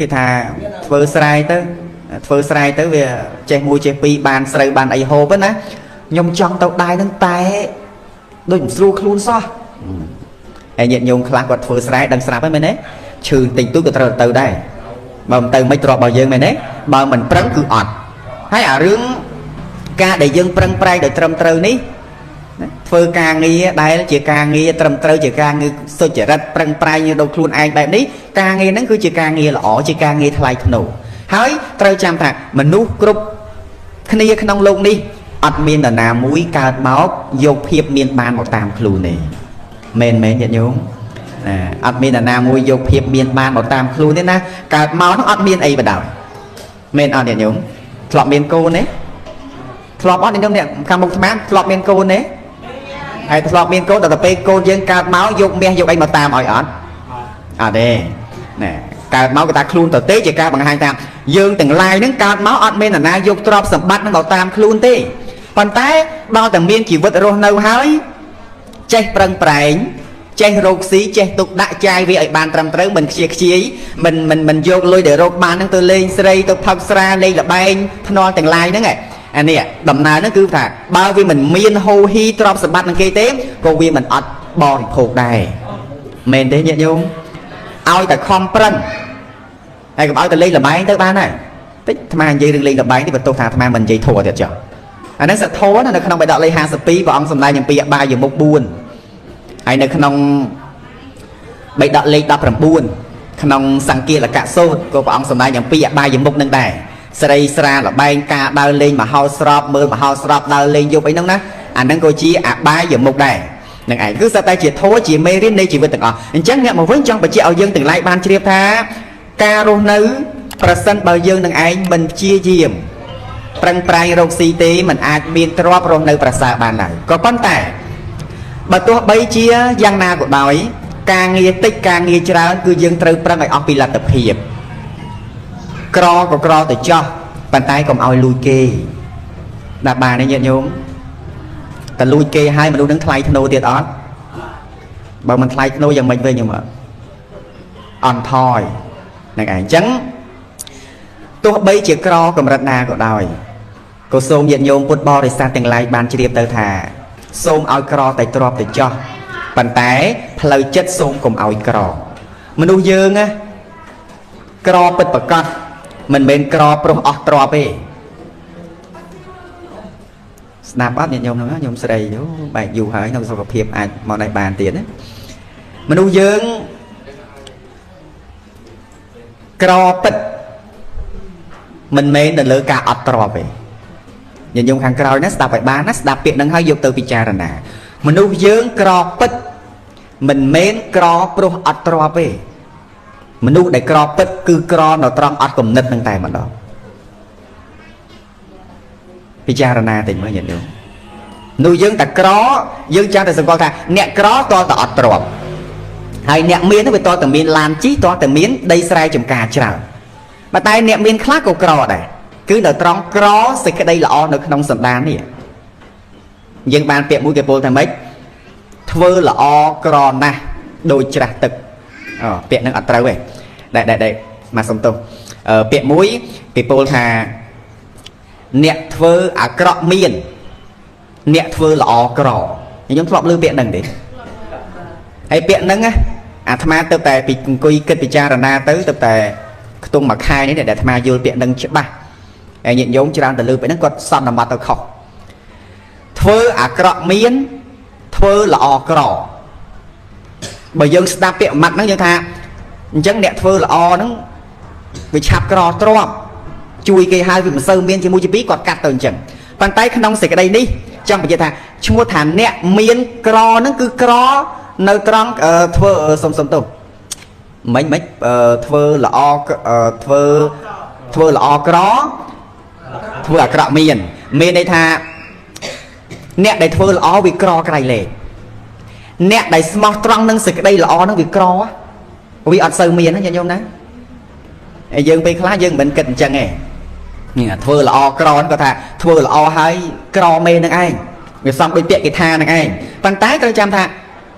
Speaker 1: គេថាធ្វើស្រែទៅវាចេះមួយចេះពីរបានស្រូវបានអីហូបណាខ្ញុំចង់ទៅដែរហ្នឹងតែដូចមិនស្រួលខ្លួនសោះហើយញាតិញោមខ្លះគាត់ធ្វើស្រែដឹងស្រាប់ហើយមែនទេឈឺតិចតួចក៏ត្រូវទៅដែរបើមិនទៅមិនទ្របរបស់យើងមែនទេបើមិនប្រឹងគឺអត់ហើយអារឿងការដែលយើងប្រឹងប្រែងដោយត្រឹមត្រូវនេះធ្វើការងារដែលជាការងារត្រឹមត្រូវជាការងារសុចរិតប្រឹងប្រែងដូចខ្លួនឯងបែបនេះការងារហ្នឹងគឺជាការងារល្អជាការងារថ្លៃថ្នូរហើយត្រូវចាំថាមនុស្សគ្រប់គ្នាក្នុងโลกនេះអត់មាននរណាមួយកើតមកយកភាពមានបានមកតាមខ្លួនទេមែនញាតិញោមអត់មាននរណាមួយយកភាពមានបានមកតាមខ្លួនទេណាកើតមកហ្នឹងអត់មានអីបដ ாய் មែនអត់ញាតិញោមធ្លាប់មានកូនទេធ្លាប់អត់ញាតិញោមអ្នកខាងមុខស្មានធ្លាប់មានកូនទេហើយធ្លាប់មានកូនតែពេលកូនយើងកើតមកយកមាសយកអីមកតាមឲ្យអត់ទេណែកើតមកគេថាខ្លួនទៅទេជាការបង្ហាញថាយើងទាំងឡាយហ្នឹងកើតមកអត់មាននរណាយកទ្រព្យសម្បត្តិហ្នឹងមកតាមខ្លួនទេប៉ុន្តែដល់តែមានជីវិតរស់នៅហើយចេះប្រឹងប្រែងចេះរកស៊ីចេះទុកដាក់ចាយវាឲ្យបានត្រឹមត្រូវមិនខ្ជិលខ្ជាយមិនយកលុយដែលរកបានហ្នឹងទៅលេងស្រីទៅផឹកស្រាលេងល្បែងភ្នាល់ទាំងឡាយហ្នឹងអានេះដំណើរហ្នឹងគឺថាបើវាមិនមានហូរហ៊ីទ្រព្យសម្បត្តិនឹងគេទេក៏វាមិនអត់បរិភោគដែរមែនទេញាតិញោមឲ្យតែខំប្រឹងហើយកុំឲ្យតែលេងល្បែងទៅបានហើយតិចអាត្មានិយាយរឿងលេងល្បែងនេះបន្ទោសថាអាត្មាមិននិយាយធម៌ទៀតចុះអានេះសធម៌នៅក្នុងបេដកលេខ52ព្រះអង្គសម្ដែងអំពីអបាយមុខ4ហើយនៅក្នុងបេដកលេខ19 ขนมสังเกตละกะโซดก็ปองสมัยอย่างปีบายอย่างมุกนั่งได้สไลสระละใบกาดาวเลงมาเฮาสอบมือมาเฮาสอบดาวเลงยุบไอ้นั่งนะอันนั้นก็ชี้บายอย่างมุกได้นั่งไอ้คือสไตล์จีโทจีไม่รินในชีวิตต่างๆจังเนี่ยมาเว้นจังไปจีเอาเยื่อถึงไล่บานเชียบท้าการุนื้อประสันเบอร์เยื่อนั่งไอ้มันชี้เยี่ยมปรังปลายโรคซีเตมันอาจมีตรอบรองในประสาบานไหนก็ป้อนแต่บัตัวใบเชียยังนาก็ได้การเงียติการเงียจราคือยังตรึปรังไอ้ออกปีละตะเพียบกรอก็กรอแต่จ่อปันไตก็เอาลุยเกย์ดาบานนี่เยอะโยมแต่ลุยเกย์ให้มันดูนังไทยธนูเตียดออสบางมันไทยธนูยังไม่เว้ยยังมาอ่อนทอยนั่นไงจังตัวใบเชียกรอกับรัตนาก็ได้ก็โสมเย็นโยมพุทธบริษัทแต่งลายบานเฉียบเตอร์ธาโสมเอากรอแต่ตรอบแต่จ่อปันไตพลายจัดโสมกับเอากรอมันดูเยอะไงกรอปิดปากกัดมันเป็นกรอปรุงออกตรอไปสนับอัพเนี่ยโยมนะโยมใส่อยู่ใบอยู่หายเราสุขภาพอาจมองในบานเตียนนะมันดูเยอะกรอปิดมันเมนแต่เลือกาอัดตรอไปอย่างโยมขังกรอยนะสดับไปบ้านนะสดับเปียกนั่งให้โยมเติมพิจารณามันดูเยอะกรอปิดมันเมนกรอปรุงอัดตรอไปมนุษย์ได้กรอบปิดคือกรอเราตรองอัดกลมนิดตั้งแต่มันดอกพิจารณาติดเมื่ออย่างเดียวนูยังแต่กรอยังจางแต่สังกัดค่ะเนี่ยกรอตัวต่ออัดตรอบให้เนี่ยเมียนต้องไปตัวแต่เมียนลานจี้ตัวแต่เมียนได้ใส่จมกาเจ้ามาตายเนี่ยเมียนคลาก็กรอได้คือเราตรองกรอสิกระไดละอในขนมสันดานนี่ยังบานเปียกมุ้ยเกโปทำไมเทอละอกรอนะโดยจัดตึกเปียกนั่งอัดเตาเว้ยได้มาสมตรงเปียกมุ้ยปีโปลธาเนี่ยเทออักรอเมียนเนี่ยเทอละอกรอยังทบลือเปียกนั่งดิไอเปียกนั่งอะอาธมาเติมแต่ปีกุยเกิดปีจารณาเติมแต่ตุ้งหมักคายนี่เดี๋ยวธมาโยนเปียกนั่งใช่ปะไอเนี่ยโยมจารณาแต่ลือไปนั่งก็ซ้ำนำมาตะขอกเทออักรอเมียนเทอละอกรอbởi dân sẽ bịa mặt nó như thế chẳng đẹp thơ là o nó vì chạp cỏ trộm chui cây hai vì mà sơ miên chỉ mua chỉ bí quạt cắt tờn chẳng bàn tay khăn nông sẽ cái đây đi chẳng phải như thế chúng ta nẹ miên cỏ nó cứ cỏ nơi trăng thơ xong tù mấy thơ là o thơ là o cỏ thơ là cỏ miên đây tha nẹ đây thơ là o vì cỏ cái này lệ nè đại smart trăng nâng xịt đây là o nó bị cro á vì ăn sơ miên nó cho nhôm đấy dương bị khá dương bệnh kịch chẳng nghe thưa là o cro nó có thà thưa là o hay cro mê nâng ai người xong bị tiện cái tha nâng ai bằng tái tôi chăm thà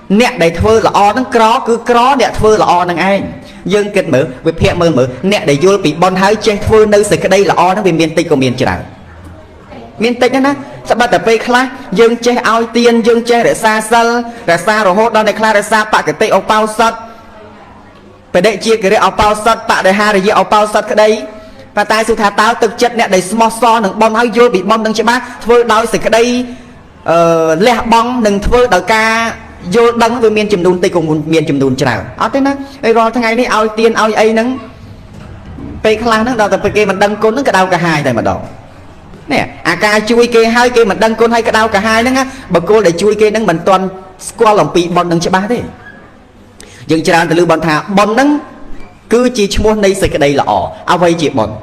Speaker 1: nè đại thưa là o nó cro cứ cro nè thưa là o nâng ai dương kịch mở với phe mơ mở nè đại vô bị bon hái chơi thưa nơi xịt đây là o nó bị miền tây của miền trời miền tây đó sao bắt tập về khla dương chơi ao tiên dương chơi để xa rồi hốt đó để khla để xa bạ cái tây ao bao sắt phải đệ chia cái đấy ao bao sắt bạ để ha để gì ao bao sắt cái đấy và tai sự thà táo thực chất nè để small so đừng bom hay vô bị bom đừng chơi bác thôi đau sự cái đây lẹ bom đừng thôi đợi ca vô đắng với miền chìm đun tây cùng miền chìm đun chào ở thế đó đây rồi thằng ngày đi ao tiên ao ấy nắng về khla nó đào tập cái mình đăng côn nó cả đau cả hai này mà đổ nè ca chui kê hai kê mình đăng côn hay cái đau cả hai đó á bà cô để chui kê nâng mình toàn qua lòng bị bọn đừng cho ba thế dừng cho từ lưu bọn thà bọn nâng cứ chỉ muốn đây cái đây là ỏ ao vay chị bọn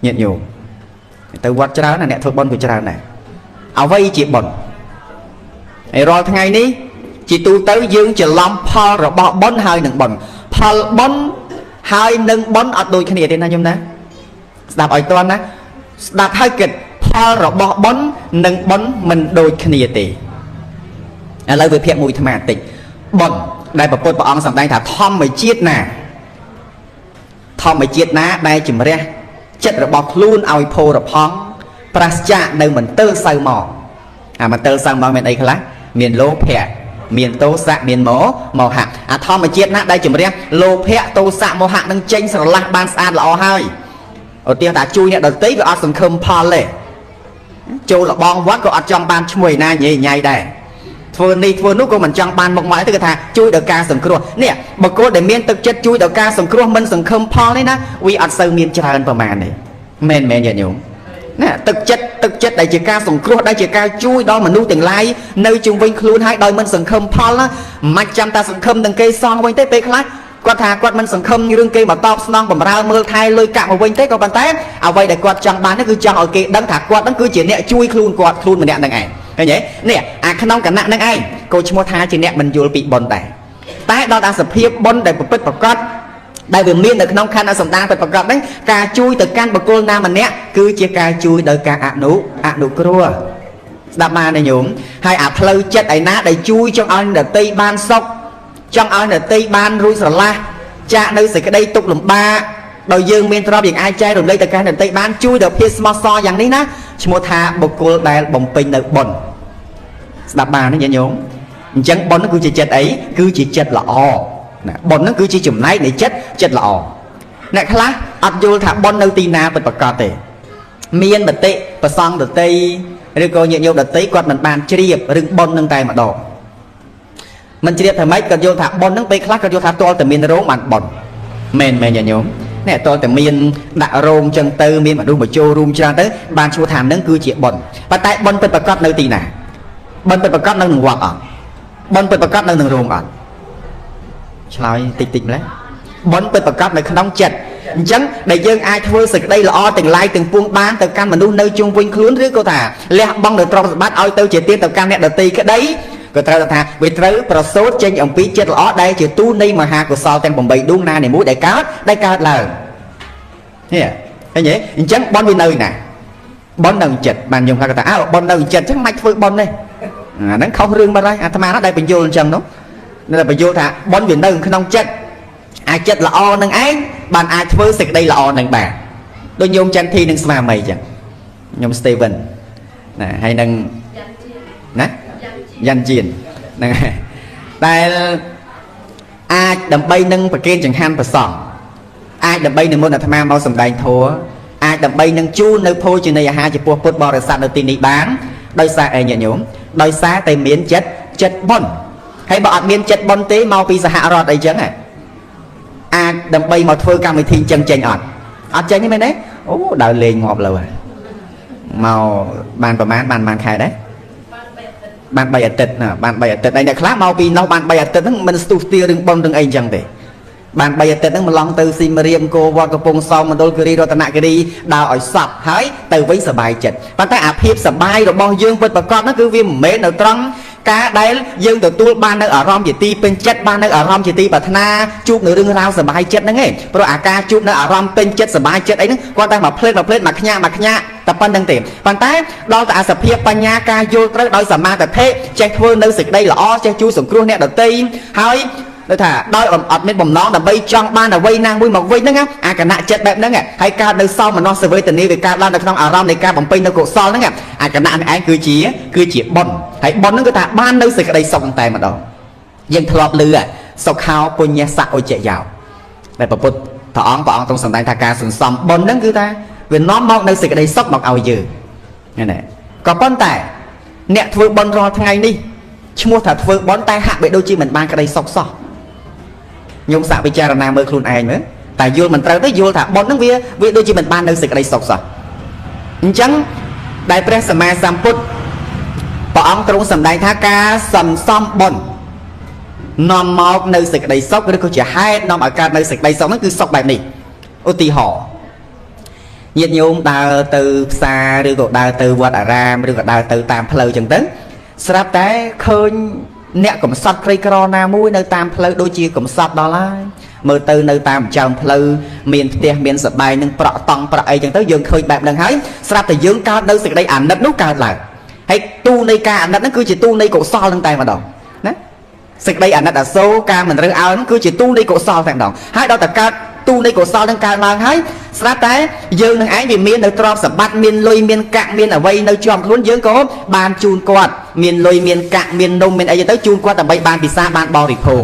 Speaker 1: nhận nhiều từ quạt cho là nè thôi bọn của cho này ao vay chị bọn rồi thằng ngày ní chị tu tới dương chỉ làm pha rồi bỏ bón hai nâng bọn pha bón hai nâng bón ở đôi cái này tên là nhung đó đạp ở toàn á đặt hai kịch pha rồi bỏ bón nâng bón mình đôi cái này tì lời về phiền mùi thầm mà tịch bọn đại bảo bọn ông sẵn đây thả thom mới chiết nè thom mới chiết ná đây chùm ra chất rồi bọc luôn ao phô rồi phong prascha nơi mình tơ sâu mò mà tơ sâu mò mình đây khá miền lô phẹ miền tô xạ miền mố màu hạt thom mới chiết ná đây chùm ra lô phẹ tô xạ màu hạt nâng chênh sẵn lạc ban xa là o hai ở tiên ta chui nè đầu tí với ọt sẵn khâm pha lệ châu là bong quá có ọt trong ban chuối na nhảy nhảy đây ធ្វើនេះធ្វើនោះក៏មិនចង់បានមកមកទេគឺថាជួយដល់ការសង្គ្រោះនេះបុគ្គលដែលមានទឹកចិត្តជួយដល់ការសង្គ្រោះមិនសង្ឃឹមផលនេះណាវាអត់សូវមានច្រើនប្រមាណទេមែនមែនញាតិញោមណាទឹកចិត្តដែលជាការសង្គ្រោះដែលជាការជួយដល់មនុស្សទាំងឡាយនៅជុំវិញខ្លួនហើយដោយមិនសង្ឃឹមផលណាមិនចាំតែសង្ឃឹមនឹងគេសងវិញទេពេលខ្លះគាត់ថាគាត់មិនសង្ឃឹមរឿងគេមកតបស្នងបំរើមើលថែលុយកាក់មកវិញទេក៏ប៉ុន្តែអ្វីដែលគាត់ចង់បាននេះគឺចង់ឲ្យគេដឹងថាគាត់នឹងគឺជាអ្នកជួយខ្លួនគាត់ខ្លួនម្នាក់នឹងឯងឃើញទេនេះអាក្នុងគណៈនឹងឯងក៏ឈ្មោះថាជាអ្នកមិនយល់ពីបុណ្យដែរតែដល់អាសភាពបុណ្យដែលប្រព្រឹត្តប្រកបដែលវាមាននៅក្នុងខណ្ឌអសម្ដានប្រកបហ្នឹងការជួយទៅកាន់បុគ្គលណាម្នាក់គឺជាការជួយដោយការអនុគ្រោះស្ដាប់បានទេញោមហើយអាផ្លូវចិត្តឯណាដែលជួយចង់ឲ្យដតីបានសុខចង់ឲ្យដតីបានរួចស្រឡះចាក់នៅសេចក្តីទុក្ខលំបាកដោយយើងមានទ្រព្យយើងអាចចែករំលែកទៅកាន់ដតីបានជួយដល់ភាពស្មោះសរយ៉ាងនេះណាឈ្មោះថាបុគ្គលដែលបំពេញនៅបុណ្យស្ដាប់បានទេញោមអញ្ចឹងបុណ្យគឺជាចិត្តអីគឺជាចិត្តល្អណាបុណ្យហ្នឹងគឺជាចំណែកនៃចិត្តល្អអ្នកខ្លះអត់យល់ថាបុណ្យនៅទីណាពិតប្រាកដទេមានមតិប្រសង់ដតីឬក៏ញាតិញោមដតីគាត់មិនបានជ្រាបរឿងបុណ្យហ្នឹងតែម្ដងមិនជ្រាបថាម៉េចគាត់យល់ថាបុណ្យហ្នឹងពេលខ្លះគាត់យល់ថាតលតែមានរោងបានបុណ្យមែនញាតិញោមនេះតលតែមានដាក់រោងចឹងទៅមានមនុស្សមកចូលរួមច្រើនទៅបានឈ្មោះថាហ្នឹងគឺជាបុណ្យប៉ុន្តែបុណ្យពិតប្រាកដនៅទីណាបុណ្យពិតប្រាកដនៅក្នុងវត្តអត់បុណ្យពិតប្រាកដនៅក្នុងរោងអត់ឆ្លើយតិចម្ល៉េះបុណ្យពិតប្រាកដនៅក្នុងចិត្តអញ្ចឹងដែលយើងអាចធ្វើសេចក្តីល្អទាំងឡាយទាំងពួងបានទៅកាន់មនុស្សនៅជុំវិញខ្លួនឬក៏ថាលះបង់នៅទ្រព្យសម្បត្តិឲ្យទៅជាទានទៅកាន់អ្នកដទៃក្តីក៏ត្រូវថាវាត្រូវប្រសូតចេញអំពីចិត្តល្អដែលជាទូនៃមហាកុសលទាំង8ដួងណានីមួយដែលកើតឡើងនេះឃើញទេអញ្ចឹងបុណ្យវានៅណាបុណ្យនៅចិត្តបានខ្ញុំថាបុណ្យនៅចិត្តអញ្ចឹងមិនធ្វើបុណ្យទេអាហ្នឹងខុសរឿងបាត់ហើយអាត្មានោះដែលបញ្យល់អញ្ចឹងនោះនៅបញ្យល់ថាបុណ្យវានៅក្នុងចិត្តអាចចិត្តល្អនឹងឯងបានអាចធ្វើសេចក្តីល្អនឹងបានដូចញោមចន្ទធីនឹងស្វាមីអញ្ចឹងញោម Steven ណាហើយនឹងណាយ៉ាន់ជៀនហ្នឹងហើយដែលអាចដើម្បីនឹងប្រគេនចង្ហាន់ប្រសង់អាចដើម្បីនិមន្តអាត្មាមកសម្ដែងធម៌អាចដើម្បីនឹងជូននៅភោជនីយអាហារចំពោះពុទ្ធបរិស័ទនៅទីនេះបានដោយសារអីញាតិញោមដោយសារតែមានចិត្តបុណ្យហើយបើអត់មានចិត្តបុណ្យទេមកពីសហរដ្ឋអីចឹងអាចដើម្បីមកធ្វើកម្មវិធីចឹងចេញអត់ចេញទេមែនទេអូដើរលេងងាប់លើហើយមកបានប្រហែលបានខែដែរបាន3អាទិត្យណាបាន3អាទិត្យហើយអ្នកខ្លះមកពីនោះបាន3អាទិត្យហ្នឹងមិនស្ទុះស្ទារឿងបុណ្យរឿងអីចឹងទេបាន3អាទិត្យហ្នឹងម្លងទៅស៊ីមរៀមអង្គរវត្តកំពង់សោមមណ្ឌលគិរីរតនគិរីដើរឲ្យសពហើយទៅវិញសบายចិត្តប៉ុន្តែអាភាពសบายរបស់យើងពិតប្រាកដហ្នឹងគឺវាមិនមែននៅត្រង់ការដែលយើងទទួលបាននៅអារម្មណ៍ជាទីពេញចិត្តបាននៅអារម្មណ៍ជាទីប្រាថ្នាជួបនៅរឿងរ៉ាវសบายចិត្តហ្នឹងឯងព្រោះអាការជួបនៅអារម្មណ៍ពេញចិត្តសบายចិត្តអីហ្នឹងគាត់តែមកភ្លេតមកខ្ញាក់តែប៉ុណ្្នឹងទេប៉ុន្តែដល់តែអាសភាពបញ្ញាការយល់ត្រូវដោយសមាធិចេះធ្វើនៅសេចក្តីល្អចេះជួយសង្គ្រោះអ្នកដទៃហើយដូចថាដោយអត់មានបំណងដើម្បីចង់បានអ្វីណាមួយមកវិញហ្នឹងអាគណៈចិត្តបែបហ្នឹងហើយកើតនៅសោមនស្សវេទនាវាកើតឡើងនៅក្នុងអារម្មណ៍នៃការបំពេញនៅកុសលហ្នឹងអាគណៈនេះឯងគឺជាបុណ្យហើយបុណ្យហ្នឹងគឺថាបាននៅសេចក្តីសុខតែម្ដងយើងធ្លាប់ឮសុខោពុញ្ញសៈឧជ្ជយោដែលព្រះពុទ្ធព្រះអង្គទ្រង់សម្ដែងថាការសន្សំបុណ្យហ្នឹងគឺថាវានាំមកនៅសេចក្តីសុខមកឲ្យយើងណាក៏ប៉ុន្តែអ្នកធ្វើបុណ្យរាល់ថ្ងៃនេះឈ្មោះថាធ្វើបុណ្យតែហាក់បីដូចជាមិនបានក្តីសុខសោះញោមសាកពិចារណាមើលខ្លួនឯងមើលតែយល់មិនត្រូវទេយល់ថាបុណ្យហ្នឹងវាដូចជាមិនបាននៅសេចក្តីសុខសោះអញ្ចឹងដែលព្រះសម្មាសម្ពុទ្ធព្រះអង្គទ្រង់សម្ដែងថាការសន្សំបុណ្យនាំមកនៅសេចក្តីសុខឬក៏ជាហេតុនាំឲ្យកើតនៅសេចក្តីសុខហ្នឹងគឺសុខបែបនេះឧទាហរណ៍ញាតិញោមដើរទៅផ្សារឬក៏ដើរទៅវត្តអារាមឬក៏ដើរទៅតាមផ្លូវអញ្ចឹងទៅស្រាប់តែឃើញអ្នកកំសត់ក្រីក្រណាមួយនៅតាមផ្លូវដូចជាកំសត់ដល់ហើយមើលទៅនៅតាមចើមផ្លូវមានផ្ទះមានសបែងនឹងប្រក់តង់ប្រក់អីចឹងទៅយើងឃើញបែបហ្នឹងហើយស្រាប់តែយើងកើតនៅសេចក្តីអាណិតនោះកើតឡើងហើយទូនៃការអាណិតហ្នឹងគឺជាទូនៃកុសលហ្នឹងតែម្ដងណាសេចក្តីអាណិតអាសូរការមិនរើសអើងហ្នឹងគឺជាទូនៃកុសលតែម្ដងហើយដល់តែកើតទូនៃកុសលនឹងកើតឡើងហើយស្រាប់តែយើងនឹងឯងវាមាននៅទ្រព្យសម្បត្តិមានលុយមានកាក់មានអ្វីនៅជាប់ខ្លួនយើងក៏បានជូនគាត់មានលុយមានកាក់មាននំមានអីទៅជូនគាត់ដើម្បីបានពិសាបានបរិភោគ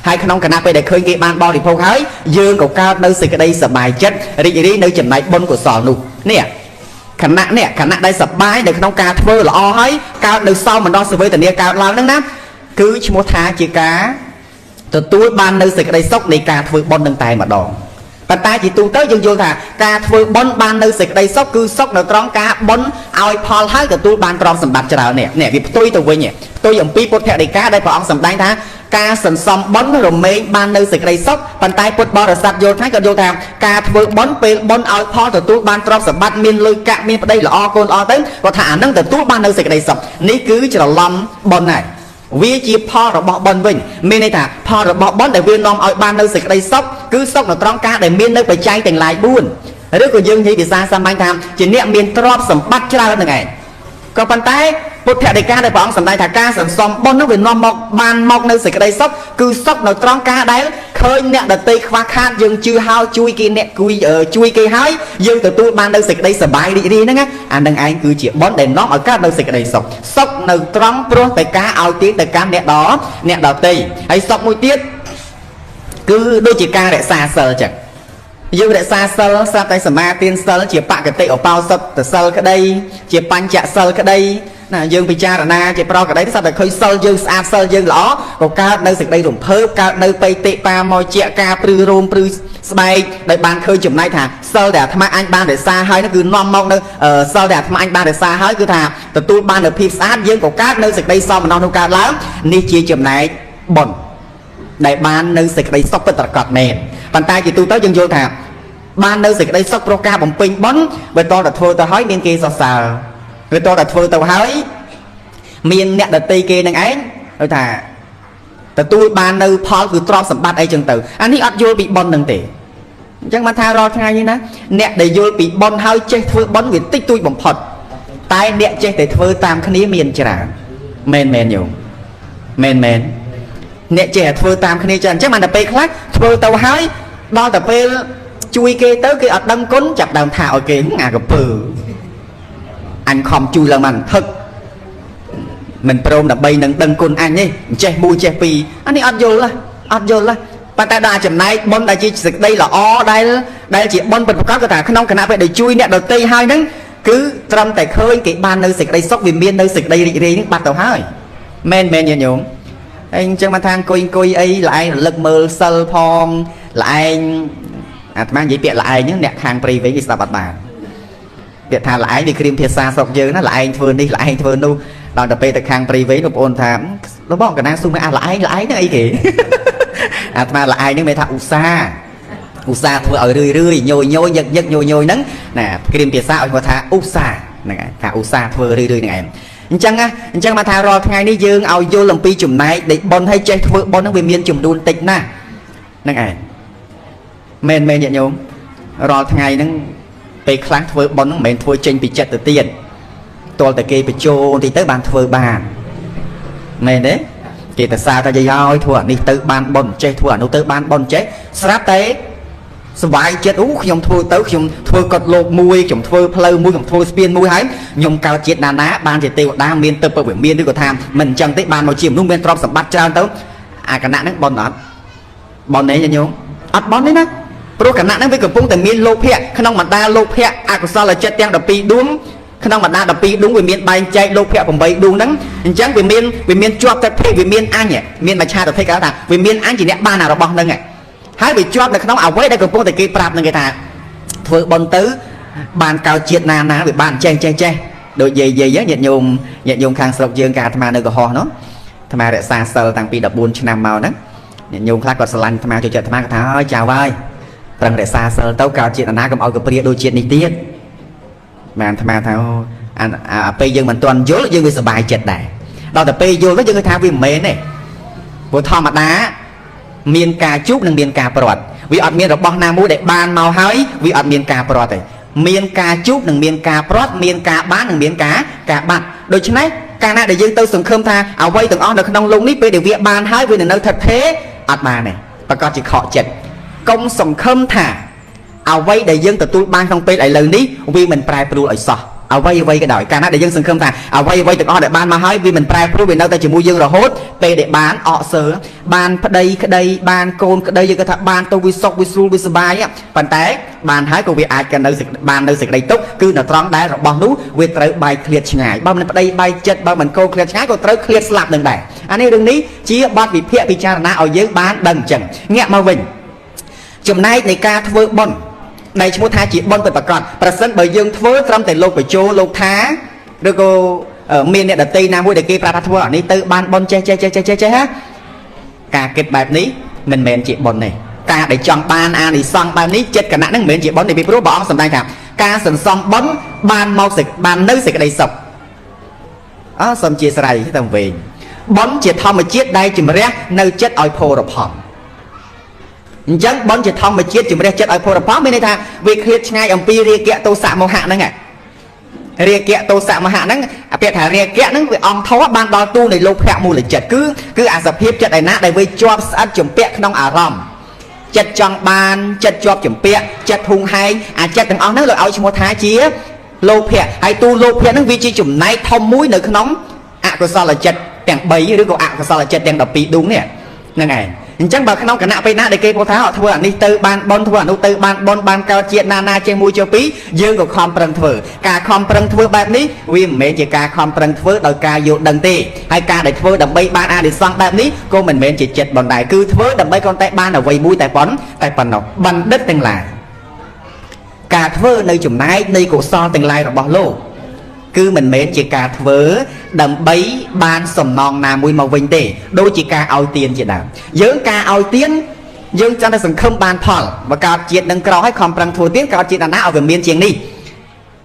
Speaker 1: ហើយក្នុងគណៈពេលដែលឃើញគេបានបរិភោគហើយយើងក៏កើតនៅសេចក្តីសប្បាយចិត្តរីករាយនៅចំណែកបុណ្យកុសលនោះនេះគណៈដែលសប្បាយនៅក្នុងការធ្វើល្អហើយកើតនៅសោមនស្សវេទនាកើតឡើងហ្នឹងណា គឺឈ្មោះថាជាការទទួលបាននៅសេចក្តីសុខនៃការធ្វើបុណ្យនឹងតែម្ដងប៉ុន្តែជាទូទៅយើងយល់ថាការធ្វើបុណ្យបាននៅសេចក្តីសុខគឺសុខនៅត្រង់ការបុណ្យឲ្យផលហើយទទួលបានទ្រព្យសម្បត្តិច្រើននេះវាផ្ទុយទៅវិញផ្ទុយអំពីពុទ្ធដីកាដែលព្រះអង្គសម្ដែងថាការសន្សំបុណ្យរមែងបាននៅសេចក្តីសុខប៉ុន្តែពុទ្ធបរិស័ទយល់ថាក៏យល់ថាការធ្វើបុណ្យពេលបុណ្យឲ្យផលទទួលបានទ្រព្យសម្បត្តិមានលុយកាក់មានប្តីល្អកូនល្អទៅគាត់ថាអានឹងទទួលបាននៅសេចក្តីសុខនេះគឺច្រឡំបុណ្យហើយវាជាផលរបស់បុណ្យវិញមានន័យថាផលរបស់បុណ្យដែលវានាំឲ្យបាននៅសេចក្តីសុខគឺសុខនៅត្រង់ការដែលមាននៅបច្ច័យទាំងឡាយ4ឬក៏យើងនិយាយភាសាសាមញ្ញថាជាអ្នកមានទ្រព្យសម្បត្តិច្រើននឹងឯងក៏ប៉ុន្តែពុទ្ធដីកាដែលព្រះអង្គសម្ដែងថាការសន្សំបុណ្យនោះវានាំមកបានមកនៅសេចក្តីសុខគឺសុខនៅត្រង់ការដែលឃើញអ្នកដទៃខ្វះខាតយើងជឿហើយជួយគេអ្នកជួយគេហើយយើងទទួលបាននៅសេចក្តីសប្បាយរីករាយហ្នឹងអានឹងឯងគឺជាបុណ្យដែលនាំឲ្យកើតនៅសេចក្តីសុខសុខនៅត្រង់ព្រោះតែការឲ្យទានទៅកាន់អ្នកដទៃហើយសុខមួយទៀតគឺដូចជាការរក្សាសិលចឹងយើងរក្សាសិលស្រាប់តែសមាទានសិលជាបកតិឧបោសថសិលក្តីជាបញ្ចសិលក្តីណាយើងពិចារណាជាប្រកក្តីស្រាប់តែឃើញសិលយើងស្អាតសិលយើងល្អក៏កើតនៅសេចក្តីរំភើបកើតនៅបៃតិបាមកជាការព្រឺរោមព្រឺស្បែកដោយបានឃើញចំណែកថាសិលដែលអាត្មាអញបានរក្សាហើយនោះគឺនាំមកនៅសិលដែលអាត្មាអញបានរក្សាហើយគឺថាទទួលបាននូវភាពស្អាតយើងក៏កើតនៅសេចក្តីសមណោះនោះកើតឡើងនេះជាចំណែកបុណ្យដែលបាននៅសេចក្តីសុខពិតប្រាកដមែនប៉ុន្តែជាទូទៅយើងយល់ថាបាននៅសេចក្តីសុខព្រោះការបំពេញបុណ្យបើតតែធ្វើទៅហើយមានគេសរសើរវាតតែធ្វើទៅហើយមានអ្នកដតីគេនឹងឯងហៅថាទទួលបាននៅផលគឺទ្រព្យសម្បត្តិអីចឹងទៅអានេះអត់យល់ពីបុណ្យនឹងទេអញ្ចឹងបានថារាល់ថ្ងៃនេះណាអ្នកដែលយល់ពីបុណ្យហើយចេះធ្វើបុណ្យវាតិចតួចបំផុតតែអ្នកចេះតែធ្វើតាមគ្នាមានច្រើនមែនញោមមែនអ្នកចេះតែធ្វើតាមគ្នាច្រើនអញ្ចឹងបានតែពេលខ្លះធ្វើទៅហើយដល់តែពេលជួយគេទៅគេអត់ដឹងគុណចាប់ដើមថាឲ្យគេអាកពើអញខំជួយឡើងមកថឹកមិនព្រមដើម្បីនឹងដឹងគុណអញទេចេះមួយចេះពីរអានេះអត់យល់ប៉ុន្តែដល់ចំណែកបុណ្យដែលជាសេចក្តីល្អដែលជាបុណ្យពិតប្រាកដក៏ថាក្នុងគណៈពេលដែលជួយអ្នកដទៃហើយហ្នឹងគឺត្រឹមតែឃើញគេបាននៅសេចក្តីសុខវាមាននៅសេចក្តីរីករាយនេះបាត់ទៅហើយមែនញាតិញោមហើយអញ្ចឹងមកថាអង្គុយអីល្ឯងរលឹកមើលសិលផងល្ឯងអាត្មានិយាយពាក្យល្ឯងហ្នឹងអ្នកខាងព្រៃវិញគេស្ដាប់អត់បានពាក្យថាល្ឯងវាគ្រាមភាសាស្រុកយើងណាល្ឯងធ្វើនេះល្ឯងធ្វើនោះដល់ទៅពេលទៅខាងព្រៃវិញបងប្អូនថាបងកណាស៊ូមិនអាល្ឯងហ្នឹងអីគេអាត្មាល្ឯងហ្នឹងមានថាឧស្សាហ៍ធ្វើឲ្យរឿយញយញឹកញយហ្នឹងណាគ្រាមភាសាឲ្យគាត់ថាឧស្សាហ៍ហ្នឹងឯងថាឧស្សាហ៍ធ្វើរឿយហ្នឹងឯងអញ្ចឹងមកថារាល់ថ្ងៃនេះយើងឲ្យយល់អំពីចំណែកនៃបុណ្យឲ្យចេះធ្វើបុណ្យហ្នឹងវាមានចំនួនតិចណាស់ហ្នឹងឯងមែនញាតិញោមរាល់ថ្ងៃហ្នឹងពេលខ្លះធ្វើបុណ្យហ្នឹងមិនមែនធ្វើចេញពីចិត្តទៅទៀតតលតែគេបញ្ចូលតិចទៅបានធ្វើបានមែនទេគេទៅសារតែយាយឲ្យធ្វើអានេះទៅបានបុណ្យចេះធ្វើអានោះទៅបានបុណ្យចេះស្រាប់តែសុបាយចិត្តខ្ញុំធ្វើទៅខ្ញុំធ្វើកត់លោកមួយខ្ញុំធ្វើផ្លូវមួយខ្ញុំធ្វើស្ពានមួយហើយខ្ញុំកើតជាតិណាបានជាទេវតាមានទៅពវិមានឬក៏ថាមិនអញ្ចឹងទេបានមកជាមនុស្សមានទ្រព្យសម្បត្តិច្រើនទៅអាគណៈហ្នឹងបុណ្យអត់បុណ្យទេញោមអត់បុណ្យទេណាព្រោះគណៈហ្នឹងវាកំពុងតែមានលោភៈក្នុងបណ្ដាលោភៈអកុសលចិត្តទាំង12ដួងក្នុងបណ្ដា12ដួងវាមានបែងចែកលោភៈ8ដួងហ្នឹងអញ្ចឹងវាមានជាប់តែភេទវាមានអញមានមច្ឆាទិដ្ឋិគេថាវាមានអញជាអ្នកបានអារបស់ហ្នឹងហើយវាជាប់នៅក្នុងអ្វីដែលកំពុងតែគេប្រាប់នឹងគេថាធ្វើបុណ្យទៅបានកើតជាតិណាវាបានចេះដូចយាយញាតិញោមខាងស្រុកយើងការអាត្មានៅកុហកនោះអាត្មារក្សាសិលតាំងពី14ឆ្នាំមកហ្នឹងញាតិញោមខ្លះគាត់ស្រឡាញ់អាត្មាចូលចិត្តអាត្មាគាត់ថាហើយចៅហើយប្រឹងរក្សាសិលទៅកើតជាតិណាកុំឲ្យកព្រាដូចជាតិនេះទៀតបានអាត្មាថាអាពេលយើងមិនទាន់យល់យើងវាសុបាយចិត្តដែរដល់តែពេលយល់ទៅយើងថាវាមិនមែនទេព្រោះធម្មតាមានការជួបនិងមានការប្រត់វាអត់មានរបស់ណាមួយដែលបានមកហើយវាអត់មានការប្រត់ទេមានការជួបនិងមានការប្រត់មានការបាននិងមានការបាត់ដូច្នេះកាលណាដែលយើងទៅសង្ឃឹមថាអ្វីទាំងអស់នៅក្នុងលោកនេះពេលដែលវាបានហើយវានៅថិតថេរអត់បានទេប្រកាសជាខកចិត្តកុំសង្ឃឹមថាអ្វីដែលយើងទទួលបានក្នុងពេលឥឡូវនេះវាមិនប្រែប្រួលឲ្យសោះ អ្វីក៏ដោយកាលណាដែលយើងសង្ឃឹមថាអ្វីទាំងអស់ដែលបានមកហើយវាមិនប្រែប្រួលវានៅតែជាមួយយើងរហូតពេលដែលបានអកសើបានប្តីក្តីបានកូនក្តីយើងគាត់ថាបានទៅវាសុខវាស្រួលវាសប្បាយប៉ុន្តែបានហើយក៏វាអាចក៏នៅបាននៅសេចក្តីទុក្ខគឺនៅត្រង់ដែលរបស់នោះវាត្រូវបែកឃ្លាតឆ្ងាយបើមិនប្តីបែកចិត្តបើមិនកូនឃ្លាតឆ្ងាយក៏ត្រូវឃ្លាតស្លាប់នឹងដែរអានេះរឿងនេះជាបទវិភាគពិចារណាឲ្យយើងបានដឹងអញ្ចឹងងាកមកវិញចំណែកនៃការធ្វើបុណ្យដែលឈ្មោះថាជាបុណ្យពិតប្រាកដប្រសិនបើយើងធ្វើត្រឹមតែលោកបញ្ជោលោកថាឬក៏មានអ្នកដតីណាមួយដែលគេប្រាប់ថាធ្វើអានេះទៅបានបុណ្យចេះហ៎ការគិតបែបនេះមិនមែនជាបុណ្យទេការដែលចង់បានអានិសង្សបែបនេះចិត្តគណៈនឹងមិនមែនជាបុណ្យទេពីព្រោះព្រះអង្គសម្ដែងថាការសន្សំបុណ្យបានមកបាននៅសេចក្តីសុខសូមជាស្រ័យទៅវិញបុណ្យជាធម្មជាតិដែលជំរះនៅចិត្តឲ្យផូរផង់អញ្ចឹងបុណ្យជាធម្មជាតិជំរះចិត្តឲ្យផូរផង់មានន័យថាវាឃ្លាតឆ្ងាយអំពីរាគៈទោសៈមោហៈហ្នឹងរាគៈទោសៈមោហៈហ្នឹងពាក្យថារាគៈហ្នឹងវាអង្គធម៌បានដល់ទូនៃលោភៈមូលចិត្តគឺអាសភាពចិត្តឯណាដែលវាជាប់ស្អិតជំពាក់ក្នុងអារម្មណ៍ចិត្តចង់បានចិត្តជាប់ជំពាក់ចិត្តហួងហែងអាចិត្តទាំងអស់ហ្នឹងលើឲ្យឈ្មោះថាជាលោភៈហើយទូលោភៈហ្នឹងវាជាចំណែកធំមួយនៅក្នុងអកុសលចិត្តទាំង3ឬក៏អកុសលចិត្តទាំង12ដួងនេះហ្នឹងឯងអញ្ចឹងបើក្នុងគណៈពេលណាដែលគេពោលថាធ្វើអានេះទៅបានបុណ្យធ្វើអានោះទៅបានបុណ្យបានកើតជាតិណាចេះមួយចុះពីរយើងក៏ខំប្រឹងធ្វើការខំប្រឹងធ្វើបែបនេះវាមិនមែនជាការខំប្រឹងធ្វើដោយការយល់ដឹងទេហើយការដែលធ្វើដើម្បីបានអានិសង្សបែបនេះក៏មិនមែនជាចិត្តបណ្ដែរគឺធ្វើដើម្បីគ្រាន់តែបានអ្វីមួយតែប៉ុណ្ណោះបណ្ឌិតទាំងឡាយការធ្វើនៅចំណែកនៃកុសលទាំងឡាយរបស់លោកគឺមិនមែនជាការធ្វើដើម្បីបានសំណងណាមួយមកវិញទេដូចជាការឲ្យទានជាដើមយើងការឲ្យទានយើងចង់តែសង្ឃឹមបានផលបើកើតជាតិនឹងក្រឲ្យខំប្រឹងធ្វើទានកើតជាតិណាឲ្យវាមានជាងនេះ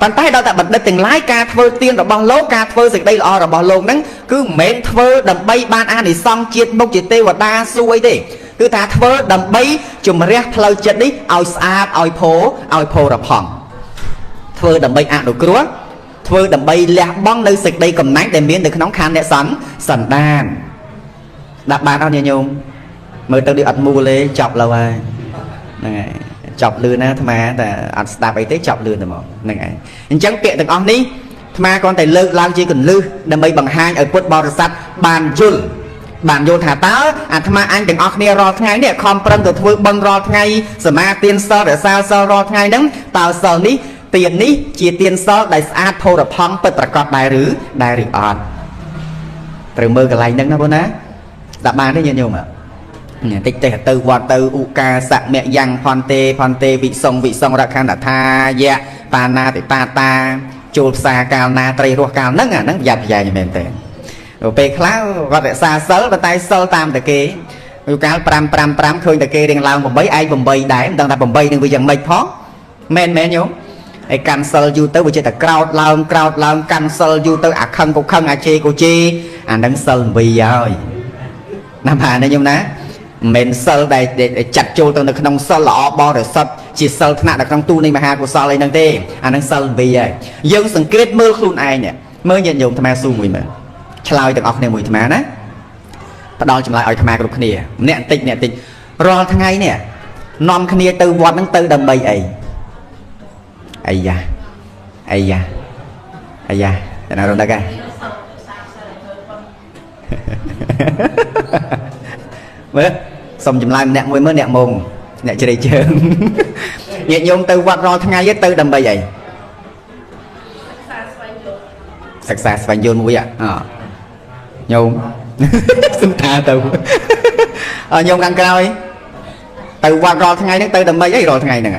Speaker 1: ប៉ុន្តែដល់តែបណ្ឌិតទាំងឡាយការធ្វើទានរបស់លោកការធ្វើសេចក្តីល្អរបស់លោកហ្នឹងគឺមិនមែនធ្វើដើម្បីបានអានិសង្សជាតិមុខជាទេវតាសួយទេគឺថាធ្វើដើម្បីជំរះផ្លូវចិត្តនេះឲ្យស្អាតឲ្យផូរផង់ធ្វើដើម្បីអនុគ្រោះធ្វើដើម្បីលះបង់នៅសេចក្តីកំណាញ់ដែលមាននៅក្នុងខណ្ឌអ្នកសន្តានដាក់បានអត់ញោមមើលទៅដូចអត់មូលទេចប់lâuហើយហ្នឹងហើយចប់លឿនណាអាត្មាតែអត់ស្ដាប់អីទេចប់លឿនតែមកហ្នឹងហើយអញ្ចឹងពាក្យទាំងអស់នេះអាត្មាគ្រាន់តែលើកឡើងជាកន្លឹះដើម្បីបង្ហាញឲ្យពុទ្ធបរិស័ទបានយល់ថាតើអាត្មាអញទាំងអស់គ្នារាល់ថ្ងៃនេះខំប្រឹងទៅធ្វើបុណ្យរាល់ថ្ងៃសមាទានសិលរក្សាសិលរាល់ថ្ងៃហ្នឹងតើសិលនេះទាននេះជាទានសិលដែលស្អាតផូរផង់ពិតប្រាកដដែរឬអត់ត្រូវមើលកន្លែងហ្នឹងណាបងណាដាក់បានទេញាតិញោមតិចទេទៅវត្តទៅឧកាសមយ៉ាងផនទេវិសងរខណ្ឌថាយៈបាណាតិបាតាចូលផ្សារកាលណាត្រីរស់កាលហ្នឹងអាហ្នឹងប្រយ័ត្នប្រយែងមែនទេពេលខ្លះគាត់រក្សាសិលប៉ុន្តែសិលតាមតែគេយូរកាល5 ឃើញតែគេរៀងឡើង8ឯង8ដែរមិនដឹងថា8នឹងវាយ៉ាងម៉េចផងមែនញោមឯកាន់សិលយូរទៅវាចេះតែក្រោតឡើងកាន់សិលយូរទៅអាខឹងក៏ខឹងអាជេក៏ជេអាហ្នឹងសិល2ហើយណាស់ណាញោមណាមិនមែនសិលដែលចាត់ចូលទៅនៅក្នុងសិលល្អបរិសុទ្ធជាសិលថ្នាក់នៅក្នុងទូនៃមហាកុសលអីហ្នឹងទេអាហ្នឹងសិល2ហើយយើងសង្កេតមើលខ្លួនឯងមើលញាតិញោមអាត្មាស៊ូមួយមើលឆ្លើយទាំងអស់គ្នាមួយអាត្មាណាផ្ដល់ចម្លើយឲ្យអាត្មាគ្រប់គ្នាម្នាក់តិចរាល់ថ្ងៃនេះនាំគ្នាទៅវត្តហ្នឹងទៅដើម្បីអីអាយ៉ាតែណារំដឹកហ៎មើលសុំចម្លើយម្នាក់មួយមើលអ្នកមុំអ្នកជ្រៃជើងញាតិញោមទៅវត្តរាល់ថ្ងៃទៅដើម្បីអីសិក្សាស្វែងយល់មួយញោមសំថាទៅញោមខាងក្រោយទៅវត្តរាល់ថ្ងៃហ្នឹងទៅដើម្បីអីរាល់ថ្ងៃហ្នឹង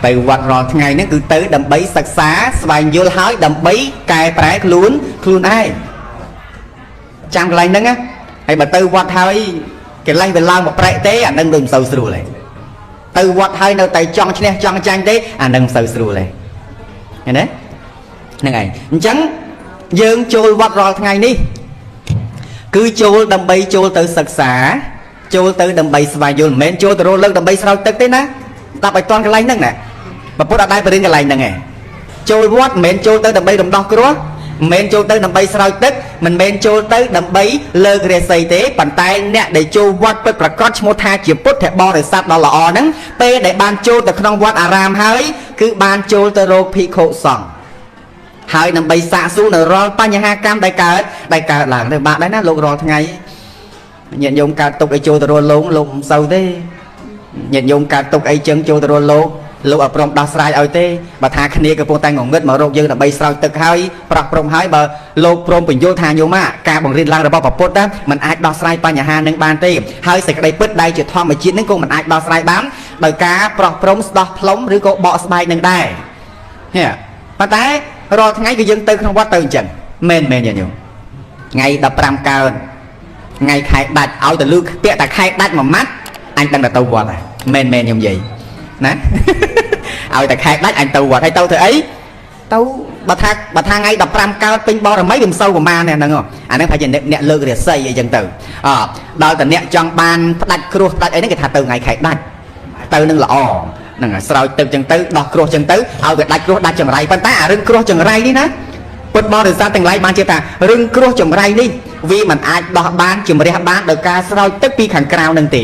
Speaker 1: ទៅវត្តរាល់ថ្ងៃហ្នឹងគឺទៅដើម្បីសិក្សាស្វែងយល់ហើយដើម្បីកែប្រែខ្លួនឯងចាំកន្លែងហ្នឹងណាហើយបើទៅវត្តហើយកន្លែងវាឡើងមកប្រែកទេអានឹងដូចមិនសូវស្រួលទេទៅវត្តហើយនៅតែចង់ឈ្នះចង់ចាញ់ទេអានឹងមិនសូវស្រួលទេឃើញទេហ្នឹងហើយអញ្ចឹងយើងចូលវត្តរាល់ថ្ងៃនេះគឺចូលដើម្បីចូលទៅសិក្សាចូលទៅដើម្បីស្វែងយល់មិនមែនចូលទៅរលើកដើម្បីស្រោចទឹកទេណាស្ដាប់ឲ្យតន់កន្លែងហ្នឹងណាពុទ្ធអត់ដែលបរិញ្ញាកន្លែងហ្នឹងឯងចូលវត្តមិនមែនចូលទៅដើម្បីរំដោះគ្រោះ menចូលទៅដើម្បីស្រោចទឹកមិនមែនចូលទៅដើម្បីលើករាសីទេប៉ុន្តែអ្នកដែលចូលវត្តពិតប្រាកដឈ្មោះថាជាពុទ្ធបរិស័ទដ៏ល្អហ្នឹងពេលដែលបានចូលទៅក្នុងវត្តអារាមហើយគឺបានចូលទៅរកភិក្ខុសង្ឃហើយដើម្បីសាកសួរនៅរាល់បញ្ហាកម្មដែលកើតឡើងទៅបាក់ដែរណាលោករាល់ថ្ងៃញាតិញោមកើតទុកអីចូលទៅរកលោកមិនសូវទេញាតិញោមកើតទុកអីចឹងចូលទៅរកលោកអត់ព្រមដោះស្រាយឲ្យទេបើថាគ្នាកំពុងតែងងឹតមករកយើងដើម្បីស្រោចទឹកហើយប្រោះព្រមហើយបើលោកព្រមបញ្យល់ថាញោមការបង្រៀនឡើងរបស់ព្រះពុទ្ធណាมันអាចដោះស្រាយបញ្ហានឹងបានទេហើយសេចក្តីពិតដែលជាធម្មជាតិនឹងក៏មិនអាចដោះស្រាយបានដោយការប្រោះព្រមស្ដោះផ្លុំឬក៏បកស្បែកនឹងដែរប៉ុន្តែរាល់ថ្ងៃគឺយើងទៅក្នុងវត្តទៅអញ្ចឹងមែនញាតិញោមថ្ងៃ15កើតថ្ងៃខែដាច់ឲ្យទៅលឺពាក្យតែខែដាច់មួយម៉ាត់អញដឹងតែទៅវត្តហើយមែនខ្ញុំនិយាយណាឲ្យតែខែដាច់អញទៅវត្តហើយទៅធ្វើអីទៅបើថាថ្ងៃ15កើតពេញបរមីវាមិនសូវប្រមាណទេហ្នឹងអាហ្នឹងប្រហែលជាអ្នកលើករាសីអីចឹងទៅដល់តែអ្នកចង់បានផ្ដាច់គ្រោះផ្ដាច់អីហ្នឹងគេថាទៅថ្ងៃខែដាច់ទៅនឹងល្អហ្នឹងហើយស្រោចទឹកចឹងទៅដោះគ្រោះចឹងទៅឲ្យវាដាច់គ្រោះដាច់ចង្រៃប៉ុន្តែអារឿងគ្រោះចង្រៃនេះណាពុទ្ធបរិស័ទទាំងឡាយបានជឿថារឿងគ្រោះចង្រៃនេះវាមិនអាចដោះបានជំរះបានដោយការស្រោចទឹកពីខាងក្រៅនឹងទេ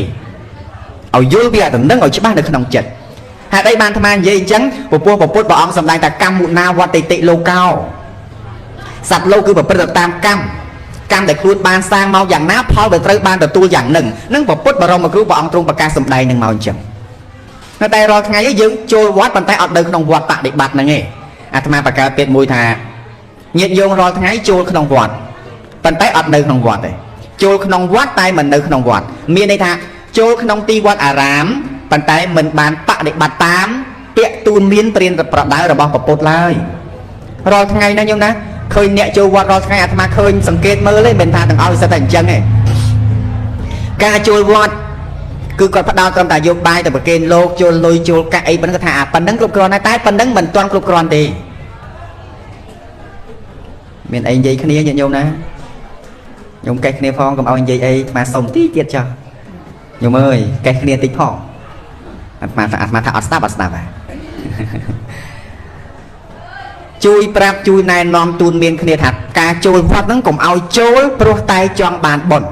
Speaker 1: ឲ្យយល់វាដំណឹងឲ្យច្បាស់នៅក្នុងចិត្តហេតុអីបានអាត្មានិយាយអញ្ចឹងពពោះព្រះពុទ្ធព្រះអង្គសម្ដែងថាកម្មមុណាវត្តតិលោកោសត្វលោកគឺប្រព្រឹត្តតាមកម្មដែលខ្លួនបានសាងមកយ៉ាងណាផលដែលត្រូវបានទទួលយ៉ាងនឹងព្រះពុទ្ធបរមគ្រូព្រះអង្គទ្រង់ប្រកាសសម្ដែងនឹងមកអញ្ចឹងតែរាល់ថ្ងៃយើងចូលវត្តប៉ុន្តែអត់នៅក្នុងវត្តបដិបត្តិហ្នឹងឯងអាត្មាប្រកាសពាក្យមួយថាញាតិញោមរាល់ថ្ងៃចូលក្នុងវត្តប៉ុន្តែអត់នៅក្នុងវត្តទេចូលក្នុងវត្តតែមិននៅក្នុងវត្តមានន័យថាចូលក្នុងទីវត្តអារាមប៉ុន្តែមិនបានបដិបត្តិតាមពាក្យទូនមានព្រានប្រដៅរបស់ព្រះពុទ្ធឡើយរាល់ថ្ងៃណាញោមណាឃើញអ្នកចូលវត្តរាល់ថ្ងៃអាត្មាឃើញសង្កេតមើលទេមិនថាទាំងអស់សិតតែអញ្ចឹងទេការចូលវត្តគឺគាត់ផ្ដោតត្រឹមតែយកបាយទៅប្រគេនលោកចូលលុយចូលកាក់អីប៉ុណ្ណឹងគាត់ថាប៉ុណ្ណឹងគ្រប់គ្រាន់តែប៉ុណ្ណឹងមិនទាន់គ្រប់គ្រាន់ទេមានអីនិយាយគ្នាញាតិញោមណាញោមកេះគ្នាផងកុំឲ្យនិយាយអីអាសុំតិចទៀតចុះញោមអើយកេះគ្នាតិចផងអាត្មាថាអត់ស្ដាប់ហ่ะជួយប្រាប់ជួយណែនាំទូនមានគ្នាថាការចូលវត្តហ្នឹងកុំឲ្យចូលព្រោះតែចង់បានបុណ្យ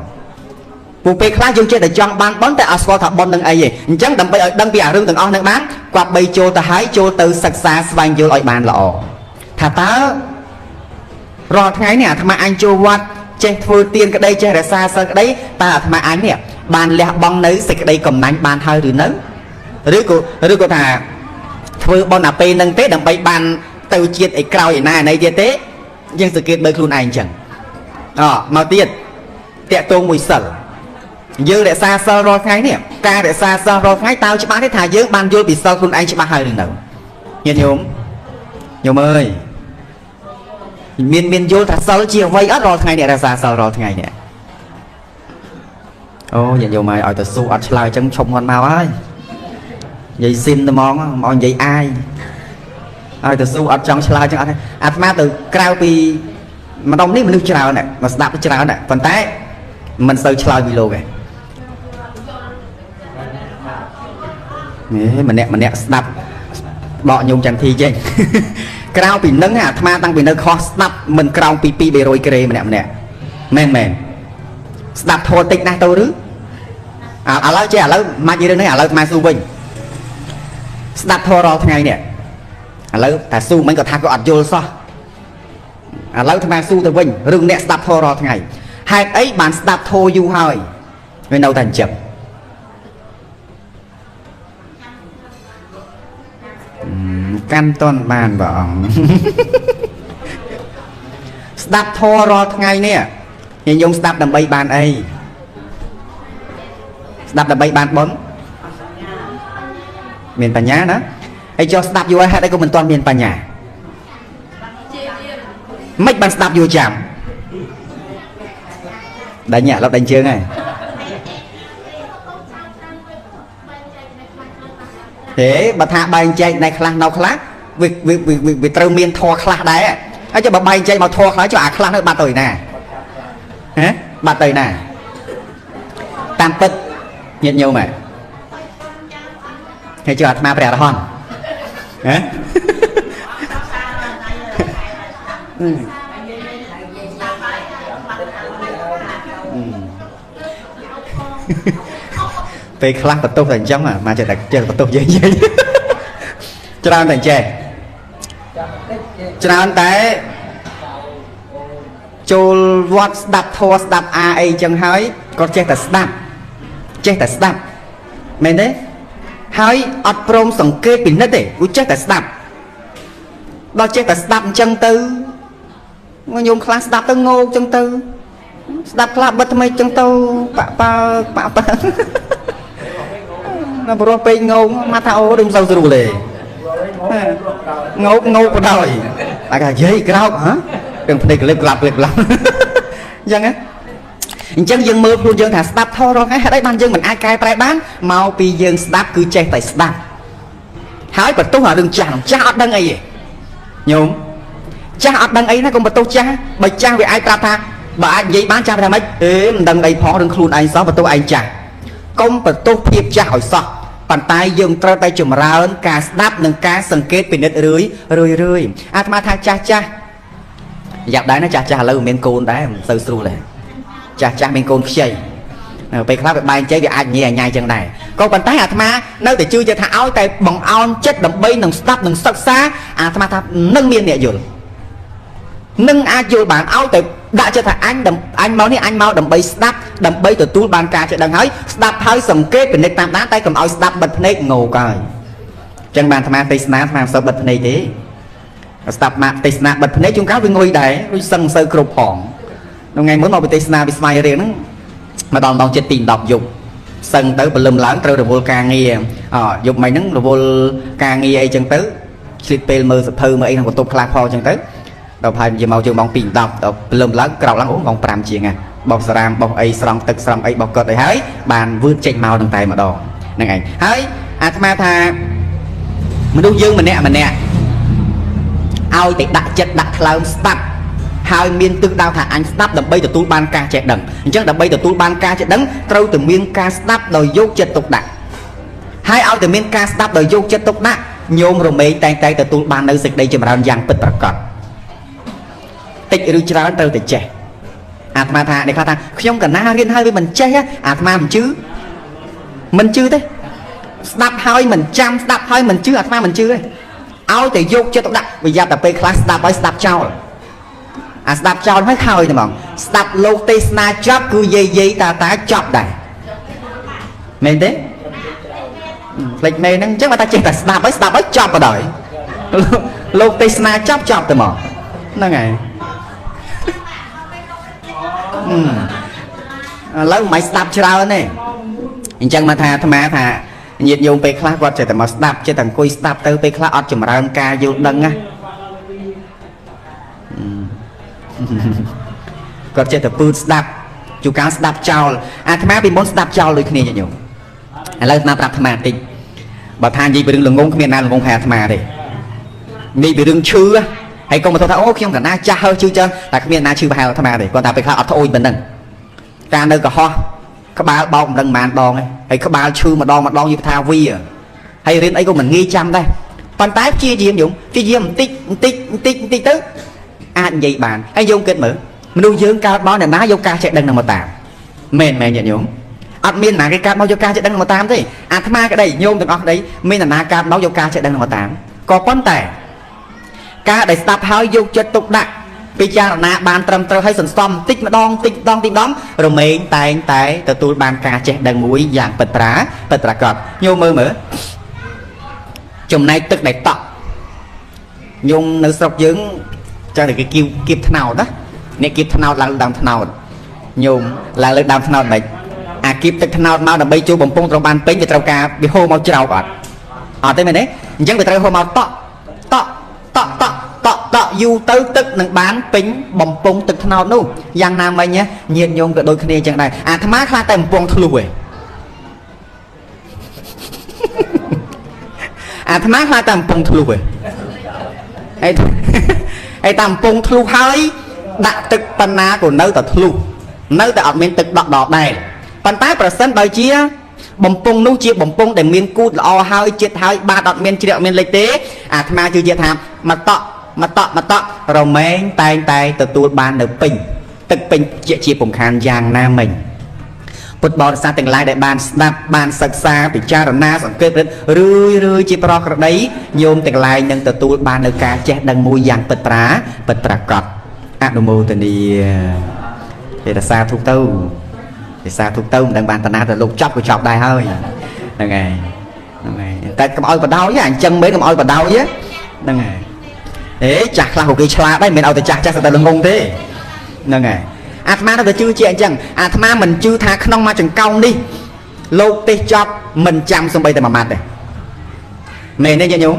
Speaker 1: ពួកពេលខ្លះយើងចេះតែចង់បានបុណ្យតែអត់ស្គាល់ថាបុណ្យនឹងអីទេអញ្ចឹងដើម្បីឲ្យដឹងពីអារឿងទាំងអស់ហ្នឹងបានគាត់បីចូលទៅហើយចូលទៅសិក្សាស្វែងយល់ឲ្យបានល្អថាតើរាល់ថ្ងៃនេះអាត្មាអញចូលវត្តចេះធ្វើទានក្តីចេះរក្សាសិលក្តីតើអាត្មាអញនេះបានលះបង់នៅសេចក្តីកំណាញ់បានហើយឬនៅឬក៏ថាធ្វើបុណ្យអាពេលហ្នឹងទេដើម្បីបានទៅជាតិអីក្រោយឯណាណីទៀតទេយើងសង្កេតមើលខ្លួនឯងអញ្ចឹងមកទៀតតាក់ទងមួយសិលយើងរក្សាសិលរាល់ថ្ងៃនេះការរក្សាសិលរាល់ថ្ងៃតើច្បាស់ទេថាយើងបានយល់ពីសិលខ្លួនឯងច្បាស់ហើយឬនៅញាតិញោមអើយមានយល់ថាសិលជាអ្វីអត់រាល់ថ្ងៃនេះរក្សាសិលរាល់ថ្ងៃនេះអូញាតិញោមឲ្យទៅស៊ូអត់ឆ្លើយអញ្ចឹងឈប់គាត់មកហើយនិយាយស៊ីនតែហ្មងមកនិយាយអាយឲ្យទៅស៊ូអត់ចង់ឆ្លើយអញ្ចឹងអត់អាត្មាទៅក្រៅពីម្ដុំនេះមនុស្សច្រើនមកស្ដាប់ច្រើនប៉ុន្តែមិនសូវឆ្លើយពីលោកទេម្នាក់ស្ដាប់ដកញោមចន្ទធីចេញក្រៅពីនឹងអាត្មាតាំងពីនៅខុសស្ដាប់មិនក្រោមពី200ក្រេម្នាក់មែនស្ដាប់ធម៌តិចណាស់ទៅឬឥឡូវចេះឥឡូវមកនិយាយរឿងនេះឥឡូវអាត្មាស៊ូវិញស្ដាប់ធម៌រាល់ថ្ងៃនេះឥឡូវតែស៊ូមិនក៏ថាក៏អត់យល់សោះឥឡូវអាត្មាស៊ូទៅវិញរឿងអ្នកស្ដាប់ធម៌រាល់ថ្ងៃហេតុអីបានស្ដាប់ធម៌យូរហើយវានៅតែអញ្ចឹងកាន់តន់បានព្រះអង្គស្ដាប់ធម៌រាល់ថ្ងៃនេះញោមស្ដាប់ដើម្បីបានអីស្ដាប់ដើម្បីបានបុណ្យមានបញ្ញាណាហើយចុះស្ដាប់យូរហើយហេតុអីក៏មិនទាន់មានបញ្ញាមិនបានស្ដាប់យូរចាំដាច់ញាក់ឡប់ដាច់ជើងហើយទេបើថាបែងចែកនៅខ្លះនៅខ្លះវាត្រូវមានធម៌ខ្លះដែរហើយចុះបើបែងចែកមកធម៌ខ្លះចុះអាខ្លះនៅបាត់ទៅណាបាត់ទៅណាតាមពិតញាតិញោមហើយចុះអាត្មាព្រះអរហន្ត ពេលខ្លះបន្ទោសតែអញ្ចឹងមកចេះតែចេះបន្ទោសយើងច្រើនតែចេះច្រើនតែចូលវត្តស្ដាប់ធម៌ស្ដាប់អាអីអញ្ចឹងហើយគាត់ចេះតែស្ដាប់មែនទេហើយអត់ព្រមសង្កេតពិនិត្យទេគាត់ចេះតែស្ដាប់ដល់ចេះតែស្ដាប់អញ្ចឹងទៅញោមខ្លះស្ដាប់ទៅងោកអញ្ចឹងទៅស្ដាប់ខ្លះបិទថ្មីអញ្ចឹងទៅប៉ប៉ណាព្រោះពេកងោកមកថាអូដូចមិនសូវស្រួលទេងោកក៏ដោយតែគេនិយាយក្រោកហ៎ទាំងភ្នែកក្លេបក្លាប់អញ្ចឹងណាអញ្ចឹងយើងមើលខ្លួនយើងថាស្ដាប់ធម៌រងហេតុអីបានយើងមិនអាចកែប្រែបានមកពីយើងស្ដាប់គឺចេះតែស្ដាប់ហើយបន្ទោសអារឿងចាស់អត់ដឹងអីទេញោមចាស់អត់ដឹងអីណាកុំបន្ទោសចាស់បើចាស់វាអាចប្រាប់ថាបើអាចនិយាយបានចាស់ថាម៉េចមិនដឹងអីផងរឿងខ្លួនឯងសោះបន្ទោសឯងចាស់កុំបន្ទោសភាពចាស់ឲ្យសោះប៉ុន្តែយើងត្រូវតែចម្រើនការស្ដាប់និងការសង្កេតពិនិត្យរឿយអាត្មាថាចាស់យ៉ាប់ដែរណាចាស់ឥឡូវមានកូនដែរមិនសូវស្រួលទេចាស់មានកូនខ្ចីពេលខ្លះវាបែងចែកវាអាចញ៉ៃអញ្ញៃចឹងដែរក៏ប៉ុន្តែអាត្មានៅតែជឿថាឲ្យតែបង្អោនចិត្តដើម្បីនឹងស្ដាប់នឹងសិក្សាអាត្មាថានឹងមានអ្នកយល់នឹងអាចយល់បានឲ្យតែដាក់ចិត្តថាអញមកនេះអញមកដើម្បីស្ដាប់ដើម្បីទទួលបានការចេះដឹងហើយស្ដាប់ហើយសង្កេតពិនិត្យតាមដានតែកុំឲ្យស្ដាប់បិទភ្នែកងោកហើយចឹងបានអាត្មាទេសនាអាត្មាមិនសូវបិទភ្នែកទេស្ដាប់មកទេសនាបិទភ្នែកជួនកាលវាងុយដែរវាសឹងសូវគ្រប់ផងថ្ងៃមុនមកទេសនាវិស្វ័យរៀងហ្នឹងមកដល់ម៉ោង7:10យប់សឹងទៅព្រលឹមឡើងត្រូវរវល់ការងារយប់មិញហ្នឹងរវល់ការងារអីចឹងទៅឆ្លៀតពេលមើលសភៅមើលអីក្នុងបន្ទប់ខ្លះផងចឹងទៅដល់ហើយនិយាយមកជើងម៉ោង2:10ដល់ព្រលឹមឡើងក្រោកឡើងអូម៉ោង5ជាងហ่ะបោះសារាមបោះអីស្រង់ទឹកស្រង់អីបោះកត់អីហើយបានវឺតចេញមកនឹងតែម្ដងហ្នឹងឯងហើយអាត្មាថាមនុស្សយើងម្នាក់ឲ្យតែដាក់ចិត្តដាក់ថ្លើមស្ដាប់ហើយមានទិសដៅថាអញស្ដាប់ដើម្បីទទួលបានការចេះដឹងអញ្ចឹងដើម្បីទទួលបានការចេះដឹងត្រូវតែមានការស្ដាប់ដោយយកចិត្តទុកដាក់ហើយឲ្យតែមានការស្ដាប់ដោយយកចិត្តទុកដាក់ញោមរមែងតែងតែទទួលបាននៅសេចក្តីចម្រើនយ៉ាងពិតប្រាកដតិចឬច្រើនត្រូវតែចេះអាត្មាថាអ្នកខ្លះថាខ្ញុំកណារៀនហើយវាមិនចេះអាត្មាមិនជឿទេស្ដាប់ហើយមិនចាំស្ដាប់ហើយមិនជឿអាត្មាមិនជឿទេឲ្យតែយកចិត្តទុកដាក់វាយ៉ាប់តែពេលខ្លះស្ដាប់ហើយស្ដាប់ចោលអាស្ដាប់ចោលហើយខើយតែហ្មងស្ដាប់លោកទេសនាចប់គឺយាយតាចប់ដែរមែនទេផ្លេចមេហ្នឹងអញ្ចឹងបើថាចេះតែស្ដាប់ហើយចប់បដ ாய் លោកទេសនាចប់តែហ្មងហ្នឹងហើយឥឡូវមិនស្ដាប់ច្រើនទេអញ្ចឹងមកថាអាត្មាថាញាតិញោមពេលខ្លះគាត់ចេះតែមកស្ដាប់ចេះតែអង្គុយស្ដាប់ទៅពេលខ្លះអត់ចម្រើនការយល់ដឹងណាគាត់ចេះតែពឺស្ដាប់ជួនកាលស្ដាប់ចោលអាត្មាពីមុនស្ដាប់ចោលដូចគ្នាញាតិញោមឥឡូវអាត្មាប្រាប់អាត្មាតិចបើថានិយាយពីរឿងល្ងងគ្មានណាល្ងងផែអាត្មាទេនិយាយពីរឿងឈឺហើយកុំមកថាអូខ្ញុំកណាចាស់ហើយឈឺច្រើនតែគ្មានណាឈឺប្រហែលអាត្មាទេគាត់ថាពេលខ្លះអត់ត្អូញប៉ុណ្ណឹងការនៅកុហកក្បាលបោកមិនដឹងប៉ុន្មានដងហើយក្បាលឈឺម្ដងយល់ថាវាហើយរៀនអីក៏មិនងាយចាំដែរប៉ុន្តែព្យាយាមយំព្យាយាមបន្តិចទៅអាចនិយាយបានហើយយំគិតមើលមនុស្សយើងកើតមកអ្នកណាយកការចេះដឹងនឹងមកតាមមែនញាតិញោមអត់មានណាគេកើតមកយកការចេះដឹងនឹងមកតាមទេអាត្មាក្តីញោមទាំងអស់ក្តីមានអ្នកណាកើតមកយកការចេះដឹងនឹងមកតាមក៏ប៉ុន្តែការដែលស្ដាប់ហើយយកចិត្តទុកដាក់ពិចារណាបានត្រឹមត្រូវហើយសន្សំតិចម្ដងរមែងតែងតែទទួលបានការចេះដឹងមួយយ៉ាងពិតប្រាកដញោមមើលចំណែកទឹកដែលតក់ញោមនៅស្រុកយើងចឹងតែគេគៀបថ្នោតណាអ្នកគៀបថ្នោតឡើងដើមថ្នោតញោមឡើងលើដើមថ្នោតមិនអាគៀបទឹកថ្នោតមកដើម្បីចូលបំពង់ត្រូវបានពេញវាត្រូវការវាហូរមកច្រោកអត់ទេមែនទេអញ្ចឹងវាត្រូវហូរមកតក់យូរទៅទឹកនឹងបានពេញបំពង់ទឹកថ្នោតនោះយ៉ាងណាមិញញាតិញោមក៏ដូចគ្នាអញ្ចឹងដែរអាត្មាខ្លះតែបំពង់ធ្លុះឯងអាត្មាខ្លះតែបំពង់ធ្លុះឯងហើយតាមបំពង់ធ្លុះហើយដាក់ទឹកប៉ុណ្ណាក៏នៅតែធ្លុះនៅតែអត់មានទឹកដក់ដល់ដែរប៉ុន្តែប្រសិនបើជាបំពង់នោះជាបំពង់ដែលមានគូតល្អហើយចិត្តហើយបាទអត់មានជ្រាកមានលេខទេអាត្មាជឿជាក់ថាមកតក់រមែងតែងតែទទួលបាននៅពេញ ទឹកពេញជាពំខានយ៉ាងណាមិញពុទ្ធបរិស័ទទាំងឡាយដែលបានស្ដាប់បានសិក្សាពិចារណាសង្កេតរឿយជាប្រក្រតីញោមទាំងឡាយនឹងទទួលបាននៅការចេះដឹងមួយយ៉ាងពិតប្រាកដអនុមោទនាទេរសាធុទៅមិនដឹងបានតាណាទៅលោកចប់ក៏ចប់ដែរហើយហ្នឹងហើយតែកុំឲ្យបដោយអញ្ចឹងមិនកុំឲ្យបដោយហ្នឹងហើយចាស់ខ្លះក៏គេឆ្លាតដែរមិនឲ្យតែចាស់ស្ទើរល្ងងទេហ្នឹងហើយអាត្មានៅតែជឿជាអញ្ចឹងអាត្មាមិនជឿថាក្នុងមួយចង្កោមនេះលោកទេសចប់មិនចាំសំបីតែមួយម៉ាត់ទេមែនទេញោម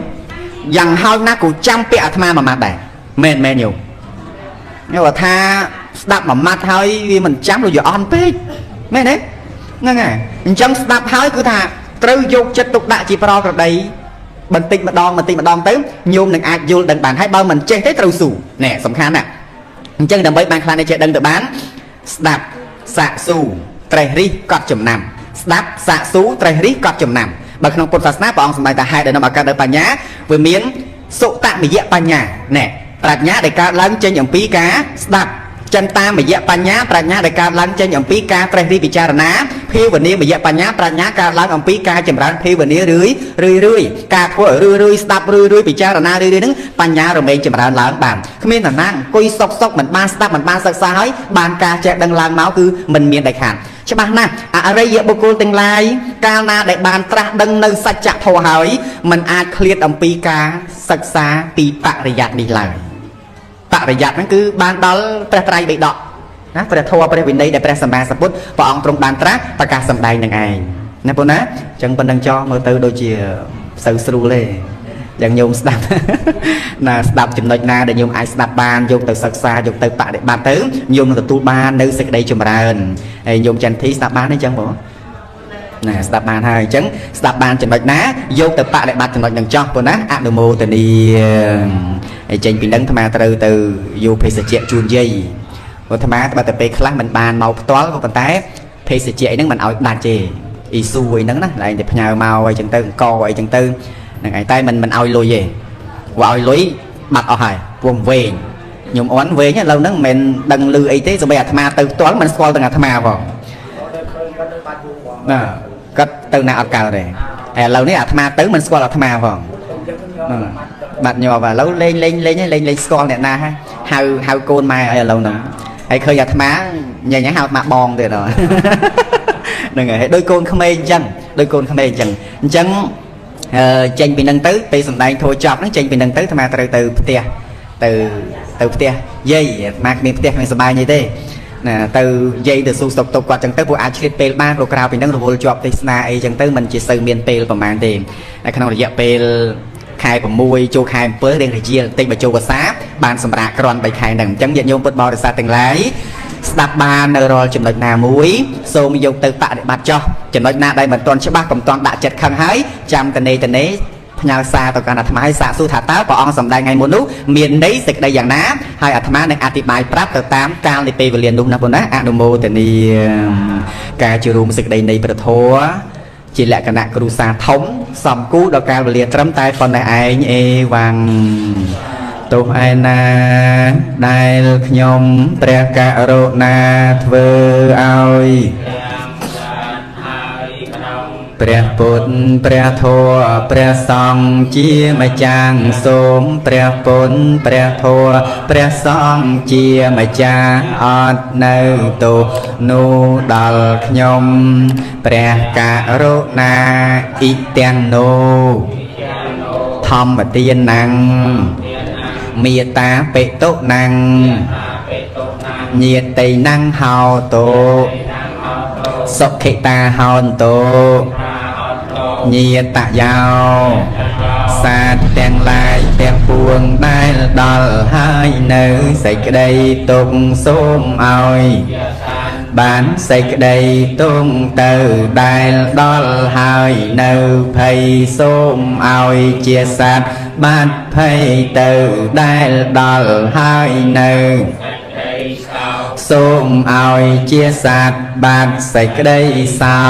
Speaker 1: យ៉ាងហោចណាស់ក៏ចាំពាក្យអាត្មាមួយម៉ាត់ដែរមែនញោមគាត់ថាស្ដាប់មួយម៉ាត់ហើយវាមិនចាំដូចយអន់ពេកមែនទេហ្នឹងហើយអញ្ចឹងស្ដាប់ហើយគឺថាត្រូវយកចិត្តទុកដាក់ជាប្រក្រតីបន្តិចម្ដងទៅញោមនឹងអាចយល់ដឹងបានហើយបើមិនចេះទេត្រូវស៊ូណែសំខាន់ណាស់អញ្ចឹងដើម្បីបានខ្លះនេះចេះដឹងទៅបានស្ដាប់សាកស៊ូត្រេះរិះកត់ចំណាំស្ដាប់សាកស៊ូត្រេះរិះកត់ចំណាំបើក្នុងពុទ្ធសាសនាព្រះអង្គសម្ដែងថាហេតុដែលនាំឱកាសដល់បញ្ញាវាមានសុតមយៈបញ្ញាណែប្រាជ្ញាដែលកើតឡើងចេញអំពីការស្ដាប់ចិន្តាមយៈបញ្ញាប្រាជ្ញាដែលកើតឡើងចេញអំពីការត្រេះរិះពិចារណាភាវនាមយៈបញ្ញាប្រាជ្ញាកើតឡើងអំពីការចម្រើនភាវនារឿយការធ្វើរឿយស្ដាប់រឿយពិចារណារឿយហ្នឹងបញ្ញារមែងចម្រើនឡើងបានគ្មាននរណាអង្គុយសុកមិនបានស្ដាប់មិនបានសិក្សាហើយបានការចេះដឹងឡើងមកគឺមិនមានដាច់ខាតច្បាស់ណាស់អរិយបុគ្គលទាំងឡាយកាលណាដែលបានត្រាស់ដឹងនៅសច្ចធម៌ហើយมันអាចឃ្លាតអំពីការសិក្សាពីបរិយ័តនេះឡើយបរិយ័តហ្នឹងគឺបានដល់ព្រះត្រៃបិដកណាព្រះធម៌ព្រះវិន័យដែលព្រះសម្មាសម្ពុទ្ធព្រះអង្គទ្រង់បានត្រាស់ប្រកាសសម្ដែងនឹងឯងណាបងណាអញ្ចឹងប៉ុណ្្នឹងចោះមើលទៅដូចជាសូវស្រួលទេយ៉ាងញោមស្ដាប់ណាស្ដាប់ចំណុចណាដែលញោមអាចស្ដាប់បានយកទៅសិក្សាយកទៅបដិបត្តិទៅញោមនឹងទទួលបាននៅសេចក្តីចម្រើនហើយញោមចន្ទធីស្ដាប់បានទេអញ្ចឹងបងណាស្ដាប់បានហើយអញ្ចឹងស្ដាប់បានចំណុចណាយកទៅបដិបត្តិចំណុចនឹងចោះបងណាអនុមោទនាហើយចេញពីនឹងអាត្មាត្រូវទៅយកភេសជ្ជៈជូនយាយអាត្មាបើតែពេលខ្លះមិនបានមកផ្ទាល់ក៏ប៉ុន្តែភេសជ្ជៈហ្នឹងមិនឲ្យដាច់ទេអ៊ីស៊ូអីហ្នឹងណាឡើងតែផ្ញើមកអីចឹងទៅអង្គអីចឹងទៅហ្នឹងហើយតែមិនឲ្យលុយទេព្រោះឲ្យលុយបាត់អស់ហើយព្រោះវែងខ្ញុំអន់វែងឥឡូវហ្នឹងមិនដឹងលឺអីទេសូម្បីអាត្មាទៅផ្ទាល់មិនស្គាល់ទាំងអាត្មាផងណាគាត់ទៅណាអត់កើតទេឥឡូវនេះអាត្មាទៅមិនស្គាល់អាត្មាផងបាត់ញ័រឥឡូវលេងស្គាល់អ្នកណាហៅកូនម៉ែឲ្យឥឡូវហ្នឹងហើយឃើញអាត្មាញ៉ៃហៅអាត្មាបងទៀតហ្នឹងហើយដោយកូនក្មេងអញ្ចឹងអញ្ចឹងចេញពីនឹងទៅពេលសំដែងធោះចប់ហ្នឹងចេញពីនឹងទៅអាត្មាត្រូវទៅផ្ទះទៅផ្ទះយាយអាត្មាគ្មានផ្ទះគ្មានសប្បាយអីទេណាទៅយាយទៅស៊ូសុកទុកគាត់ចឹងទៅពួកអាចឆ្លៀតពេលបានព្រោះក្រៅពីហ្នឹងរវល់ជាប់ទេសនាអីចឹងទៅมันជាសូវមានពេលប្រហែលទេតែក្នុងរយៈពេលខែ6ចូលខែ7រៀងរយៈបន្តិចបើចូលវស្សាបានសម្រាប់គ្រាន់3ខែហ្នឹងអញ្ចឹងញាតិញោមពុទ្ធបរិស័ទទាំងឡាយស្ដាប់បាននៅរាល់ចំណុចណាមួយសូមយកទៅបដិបត្តិចោះចំណុចណាដែលមិនទាន់ច្បាស់កុំទាន់ដាក់ចិត្តខឹងហើយចាំតនេផ្ញើសារទៅកាន់អាត្មាឲ្យសាកសួរថាតើព្រះអង្គសម្ដែងថ្ងៃមុននោះមានន័យសេចក្តីយ៉ាងណាហើយអាត្មានឹងអធិប្បាយប្រាប់ទៅតាមកាលនៃពេលវេលានោះណាបងណាអនុមោទនាការជារួមសេចក្តីនៃព្រះធម៌ជាលក្ខណៈគ្រួសារធំសំគូដល់កាលវេលាត្រឹមតែប៉ុណ្ណេះឯងអេវ៉ាំងទោះឯណាដែលខ្ញុំព្រះករុណាធ្វើឲ្យព្រះពុទ្ធព្រះធម៌ព្រះសង្ឃជាម្ចាស់សូមព្រះពុទ្ធព្រះធម៌ព្រះសង្ឃជាម្ចាស់អត់នៅទោសនោះដល់ខ្ញុំព្រះករុណាអ៊ីទាំងណូធម្មទានណាំងមេត្តាបេតុណាំងញាតិណាំងហោតោសុខិតាហោនតោញាតយោសាទទាំងឡាយទាំងពួងដែលដល់ហើយនៅសេចក្តីទុកសូមឲ្យបានសេចក្តីទុកទៅដែលដល់ហើយនៅភ័យសូមឲ្យជាសត្វបានភ័យទៅដែលដល់ហើយនៅសូមឲ្យជាសត្វបានសេចក្តីសោ